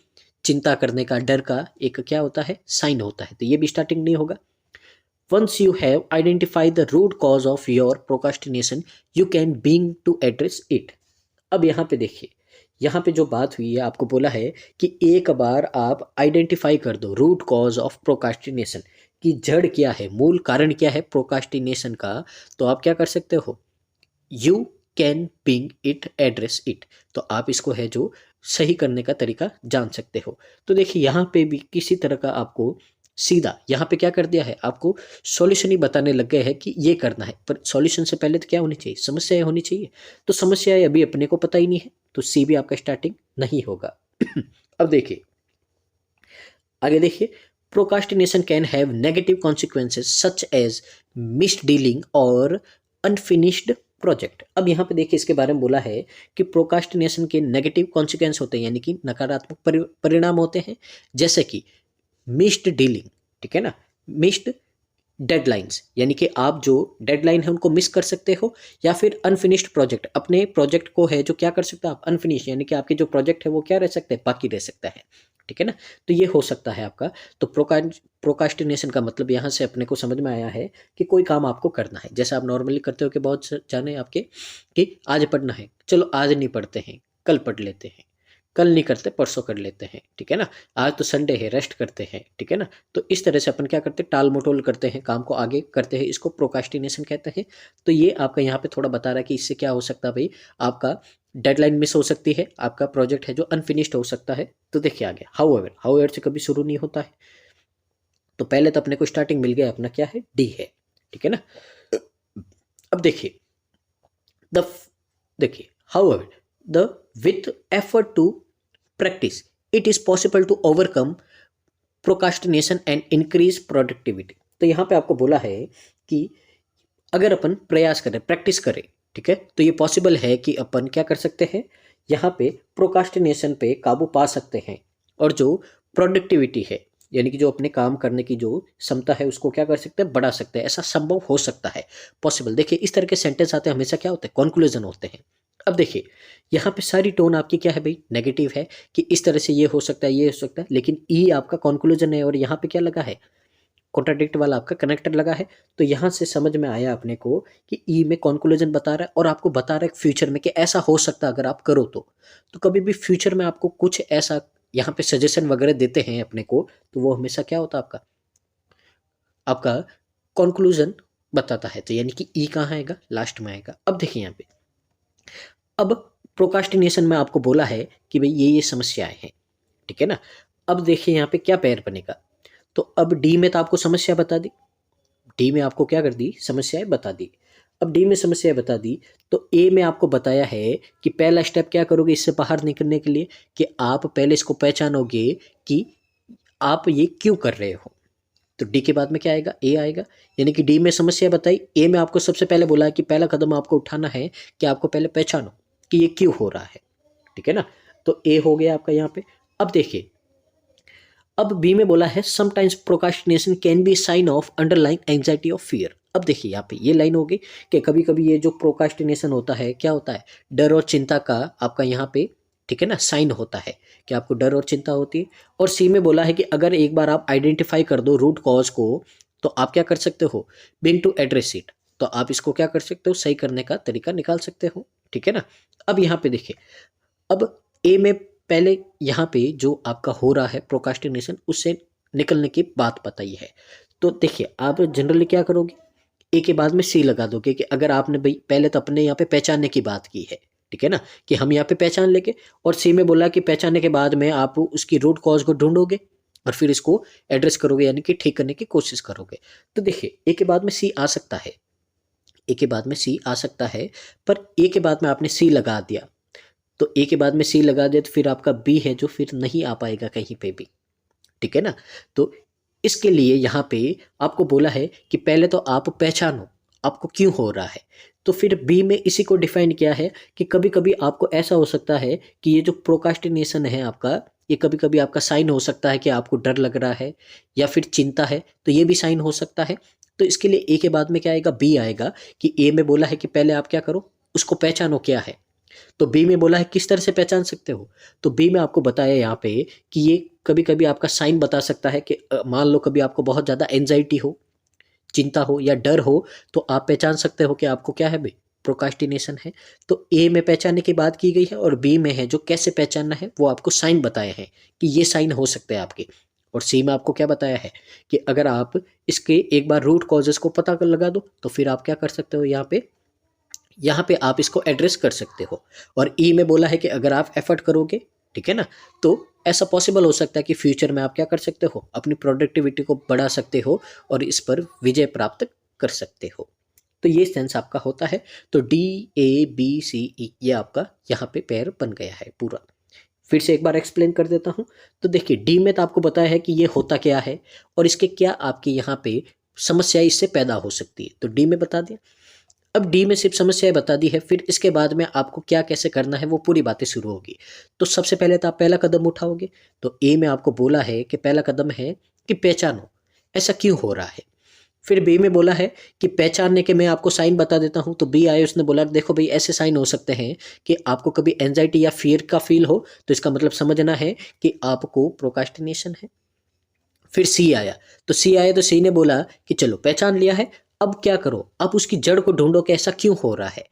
चिंता करने का, डर का एक क्या होता है, साइन होता है। तो ये भी स्टार्टिंग नहीं होगा। Once you have identified the root cause of your procrastination, you can begin to address it. अब यहाँ पे देखिए, यहाँ पे जो बात हुई है आपको बोला है कि एक बार आप आइडेंटिफाई कर दो रूट कॉज ऑफ प्रोकास्टिनेशन, कि जड़ क्या है, मूल कारण क्या है प्रोकास्टिनेशन का, तो आप क्या कर सकते हो, you can bring it, address it. तो आप इसको है जो सही करने का तरीका जान सकते हो। तो देखिए यहाँ पे भी किसी तरह का आपको सीधा यहाँ पे क्या कर दिया है, आपको सॉल्यूशन ही बताने लग गए हैं कि ये करना है, पर सॉल्यूशन से पहले तो क्या होनी चाहिए, समस्याएं होनी चाहिए। तो समस्याएं अभी अपने को पता ही नहीं है, तो सी भी आपका स्टार्टिंग नहीं होगा। अब देखिए आगे, देखिए procrastination can have negative consequences such as missed dealing और अनफिनिश्ड प्रोजेक्ट। अब यहाँ पे देखिए इसके बारे में बोला है कि प्रोकास्टिनेशन के नेगेटिव कॉन्सिक्वेंस होते हैं, यानी कि नकारात्मक परिणाम होते हैं, जैसे कि मिस्ड डीलिंग, ठीक है ना, मिस्ड डेडलाइंस, यानी कि आप जो डेडलाइन है उनको मिस कर सकते हो, या फिर अनफिनिश्ड प्रोजेक्ट, अपने प्रोजेक्ट को है जो क्या कर सकते हो आप, अनफिनिश, यानी कि आपके जो प्रोजेक्ट है वो क्या रह सकते हैं, बाकी रह सकता है, ठीक है ना। तो ये हो सकता है आपका। तो प्रोकास्टिनेशन का मतलब यहाँ से अपने को समझ में आया है कि कोई काम आपको करना है, जैसे आप नॉर्मली करते हो कि बहुत जाने आपके कि आज पढ़ना है, चलो आज नहीं पढ़ते हैं, कल पढ़ लेते हैं, कल नहीं करते परसों कर लेते हैं, ठीक है ना, आज तो संडे है रेस्ट करते हैं, ठीक है ना। तो इस तरह से अपन क्या करते हैं, टाल मटोल करते हैं, काम को आगे करते हैं, इसको प्रोकास्टिनेशन कहते हैं। तो ये आपका यहाँ पे थोड़ा बता रहा है कि इससे क्या हो सकता है भाई, आपका डेडलाइन मिस हो सकती है, आपका प्रोजेक्ट है जो अनफिनिश्ड हो सकता है। तो देखिए आगे, हाउएवर से कभी शुरू नहीं होता है, तो पहले तो अपने को स्टार्टिंग मिल गया, अपना क्या है, डी है, ठीक है ना। अब देखिए द देखिए however the with effort to practice it is possible to overcome procrastination and increase productivity। तो यहाँ पे आपको बोला है कि अगर अपन प्रयास करें, प्रैक्टिस करें, ठीक है, तो ये पॉसिबल है कि अपन क्या कर सकते हैं, यहाँ पे प्रोकास्टिनेशन पे काबू पा सकते हैं, और जो प्रोडक्टिविटी है, यानी कि जो अपने काम करने की जो क्षमता है उसको क्या कर सकते हैं, बढ़ा सकते हैं, ऐसा संभव हो सकता है, पॉसिबल। देखिए इस तरह के सेंटेंस आते हैं हमेशा क्या होते हैं, कंक्लूजन होते हैं। अब देखिए यहाँ पे सारी टोन आपकी क्या है भाई, नेगेटिव है, कि इस तरह से ये हो सकता है, ये हो सकता है, लेकिन ई आपका कंक्लूजन है, और यहाँ पे क्या लगा है, कॉन्ट्राडिक्ट वाला आपका कनेक्टर लगा है। तो यहाँ से समझ में आया अपने को कि ई में कंक्लूजन बता रहा है, और आपको बता रहा है फ्यूचर में कि ऐसा हो सकता है अगर आप करो तो कभी भी फ्यूचर में आपको कुछ ऐसा यहाँ पे सजेशन वगैरह देते हैं अपने को, तो वो हमेशा क्या होता है, आपका आपका कंक्लूजन बताता है। तो यानी कि ई कहाँ आएगा, लास्ट में आएगा। अब देखिए यहाँ पे, अब प्रोकास्टिनेशन में आपको बोला है कि भाई ये समस्याएं हैं, ठीक है ना। अब देखिए यहाँ पे क्या पैर बनेगा, तो अब डी में तो आपको समस्या बता दी, डी में आपको क्या कर दी, समस्याएं बता दी। अब डी में समस्याएं बता दी, तो ए में आपको बताया है कि पहला स्टेप क्या करोगे इससे बाहर निकलने के लिए, कि आप पहले इसको पहचानोगे कि आप ये क्यों कर रहे हो। तो डी के बाद में क्या आएगा, ए आएगा, यानी कि डी में समस्या बताई, ए में आपको सबसे पहले बोला है कि पहला कदम आपको उठाना है कि आपको पहले पहचानो कि ये क्यों हो रहा है, ठीक है ना। तो ए हो गया आपका यहाँ पे। अब देखिए, अब बी में बोला है sometimes procrastination can be sign of underlying anxiety of fear. अब देखिए यहाँ पे ये लाइन होगी कि कभी कभी ये जो प्रोकास्टिनेशन होता है क्या होता है, डर और चिंता का आपका यहाँ पे ठीक है ना, साइन होता है कि आपको डर और चिंता होती है। और सी में बोला है कि अगर एक बार आप आइडेंटिफाई कर दो रूट कॉज को, तो आप क्या कर सकते हो, बिंग टू एड्रेस इट, तो आप इसको क्या कर सकते हो, सही करने का तरीका निकाल सकते हो। ठीक है ना। अब यहाँ पे देखिए, अब ए में पहले यहाँ पे जो आपका हो रहा है प्रोकास्टिनेशन, उससे निकलने की बात बताई है। तो देखिए आप जनरली क्या करोगे, ए के बाद में सी लगा दोगे कि अगर आपने भाई पहले तो अपने यहाँ पे पहचानने की बात की है, ठीक है ना, कि हम यहाँ पे पहचान लेंगे, और सी में बोला कि पहचानने के बाद में आप उसकी रूट कॉज को ढूंढोगे और फिर इसको एड्रेस करोगे, यानी कि ठीक करने की कोशिश करोगे। तो देखिए ए के बाद में सी आ सकता है, ए के बाद में सी आ सकता है, पर ए के बाद में आपने सी लगा दिया, तो ए के बाद में सी लगा दिया, तो फिर आपका बी है जो फिर नहीं आ पाएगा कहीं पे भी। ठीक है ना। तो इसके लिए यहाँ पे आपको बोला है कि पहले तो आप पहचानो आपको क्यों हो रहा है। तो फिर बी में इसी को डिफाइन किया है कि कभी कभी आपको ऐसा हो सकता है कि ये जो प्रोकास्टिनेशन है आपका, ये कभी कभी आपका साइन हो सकता है कि आपको डर लग रहा है या फिर चिंता है, तो ये भी साइन हो सकता है। तो इसके लिए ए के बाद में क्या आएगा, बी आएगा, कि ए में बोला है कि पहले आप क्या करो, उसको पहचानो क्या है। तो बी में बोला है किस तरह से पहचान सकते हो, तो बी में आपको बताया यहाँ पे कि ये कभी कभी आपका साइन बता सकता है कि मान लो कभी आपको बहुत ज़्यादा एंजाइटी हो, चिंता हो या डर हो, तो आप पहचान सकते हो कि आपको क्या है भाई, प्रोकास्टिनेशन है। तो ए में पहचानने की बात की गई है, और बी में है जो कैसे पहचानना है वो आपको साइन बताए हैं कि ये साइन हो सकते हैं आपके। और सी में आपको क्या बताया है कि अगर आप इसके एक बार रूट कॉजेस को पता कर लगा दो, तो फिर आप क्या कर सकते हो, यहाँ पे आप इसको एड्रेस कर सकते हो। और ई में बोला है कि अगर आप एफर्ट करोगे, ठीक है ना, तो ऐसा पॉसिबल हो सकता है कि फ्यूचर में आप क्या कर सकते हो, अपनी प्रोडक्टिविटी को बढ़ा सकते हो और इस पर विजय प्राप्त कर सकते हो। तो ये सेंस आपका होता है। तो डी ए बी सी ई ये आपका यहाँ पे पेयर बन गया है पूरा। फिर से एक बार एक्सप्लेन कर देता हूँ। तो देखिए डी में तो आपको बताया है कि ये होता क्या है और इसके क्या आपके यहाँ पे समस्या इससे पैदा हो सकती है, तो डी में बता दिया। अब डी में सिर्फ समस्याएं बता दी है, फिर इसके बाद में आपको क्या कैसे करना है वो पूरी बातें शुरू होगी। तो सबसे पहले तो आप पहला कदम उठाओगे। तो ए में आपको बोला है कि पहला कदम है कि पहचानो ऐसा क्यों हो रहा है। फिर बी में बोला है कि पहचानने के मैं आपको साइन बता देता हूँ। तो बी आए, उसने बोला देखो भाई ऐसे साइन हो सकते हैं कि आपको कभी एंजाइटी या फियर का फील हो, तो इसका मतलब समझना है कि आपको प्रोकास्टिनेशन है। फिर सी आया, तो सी आया तो सी ने बोला कि चलो पहचान लिया है, अब क्या करो, अब उसकी जड़ को ढूंढो कि ऐसा क्यों हो रहा है।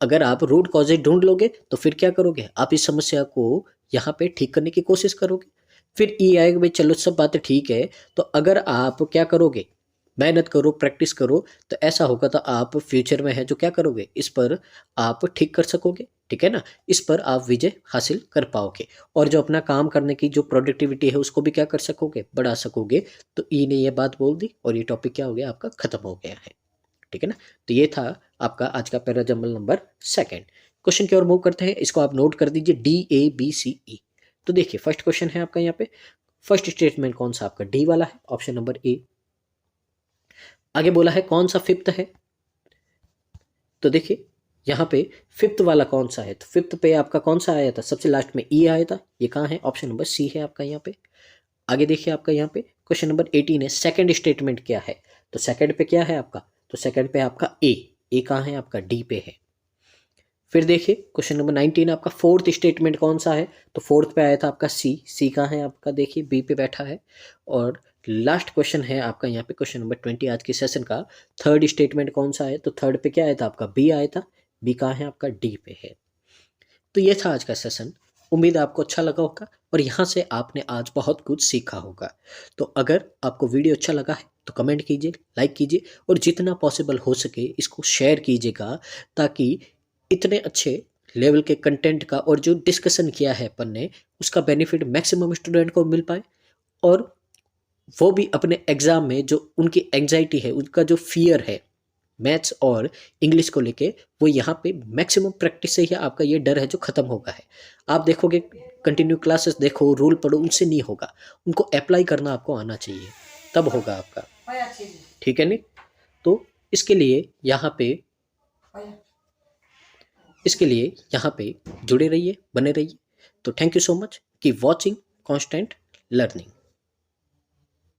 अगर आप रूट कॉजेज ढूंढ लोगे तो फिर क्या करोगे, आप इस समस्या को यहाँ पे ठीक करने की कोशिश करोगे। फिर ई आएगा, भाई चलो सब बातें ठीक है, तो अगर आप क्या करोगे, मेहनत करो, प्रैक्टिस करो, तो ऐसा होगा तो आप फ्यूचर में है जो क्या करोगे, इस पर आप ठीक कर सकोगे। ठीक है ना, इस पर आप विजय हासिल कर पाओगे और जो अपना काम करने की जो प्रोडक्टिविटी है उसको भी क्या कर सकोगे, बढ़ा सकोगे। तो ई ने ये बात बोल दी और ये टॉपिक क्या हो गया, आपका खत्म हो गया है। ठीक है ना। तो ये था आपका आज का para jumble number second. Question की ओर मूव करते हैं, इसको आप नोट कर दीजिए, डी ए बी सी ई। तो देखिए फर्स्ट क्वेश्चन है आपका यहाँ पे, फर्स्ट स्टेटमेंट कौन सा आपका, डी वाला है, ऑप्शन नंबर ए। आगे बोला है कौन सा फिफ्थ है, तो देखिए यहाँ पे फिफ्थ वाला कौन सा है, तो फिफ्थ पे आपका कौन सा आया था, सबसे लास्ट में ई आया था, ये कहाँ है, ऑप्शन नंबर सी है आपका यहाँ पे। आगे देखिए आपका यहाँ पे क्वेश्चन नंबर 18 है, सेकंड स्टेटमेंट क्या है, तो सेकंड पे क्या है आपका, तो सेकंड पे आपका ए कहाँ है आपका, डी पे है। फिर देखिए क्वेश्चन नंबर 19 आपका फोर्थ स्टेटमेंट कौन सा है, तो फोर्थ पे आया था आपका सी कहाँ है आपका, देखिए बी पे बैठा है। और लास्ट क्वेश्चन है आपका यहाँ पे क्वेश्चन नंबर 20 आज के सेशन का, थर्ड स्टेटमेंट कौन सा है, तो थर्ड पे क्या आया था आपका, बी आया था, बी कहाँ है आपका, डी पे है। तो ये था आज का सेशन, उम्मीद आपको अच्छा लगा होगा और यहाँ से आपने आज बहुत कुछ सीखा होगा। तो अगर आपको वीडियो अच्छा लगा है तो कमेंट कीजिए, लाइक कीजिए और जितना पॉसिबल हो सके इसको शेयर कीजिएगा, ताकि इतने अच्छे लेवल के कंटेंट का और जो डिस्कशन किया है अपन ने उसका बेनिफिट मैक्सिमम स्टूडेंट को मिल पाए, और वो भी अपने एग्ज़ाम में जो उनकी एंग्जाइटी है, उनका जो फियर है मैथ्स और इंग्लिश को लेके, वो यहाँ पे मैक्सिमम प्रैक्टिस से ही आपका ये डर है जो ख़त्म होगा है। आप देखोगे कंटिन्यू क्लासेस देखो, रूल पढ़ो, उनसे नहीं होगा, उनको अप्लाई करना आपको आना चाहिए, तब होगा आपका। ठीक है नहीं, तो इसके लिए यहाँ पे जुड़े रहिए, बने रहिए। तो thank you so much, keep watching, constant learning.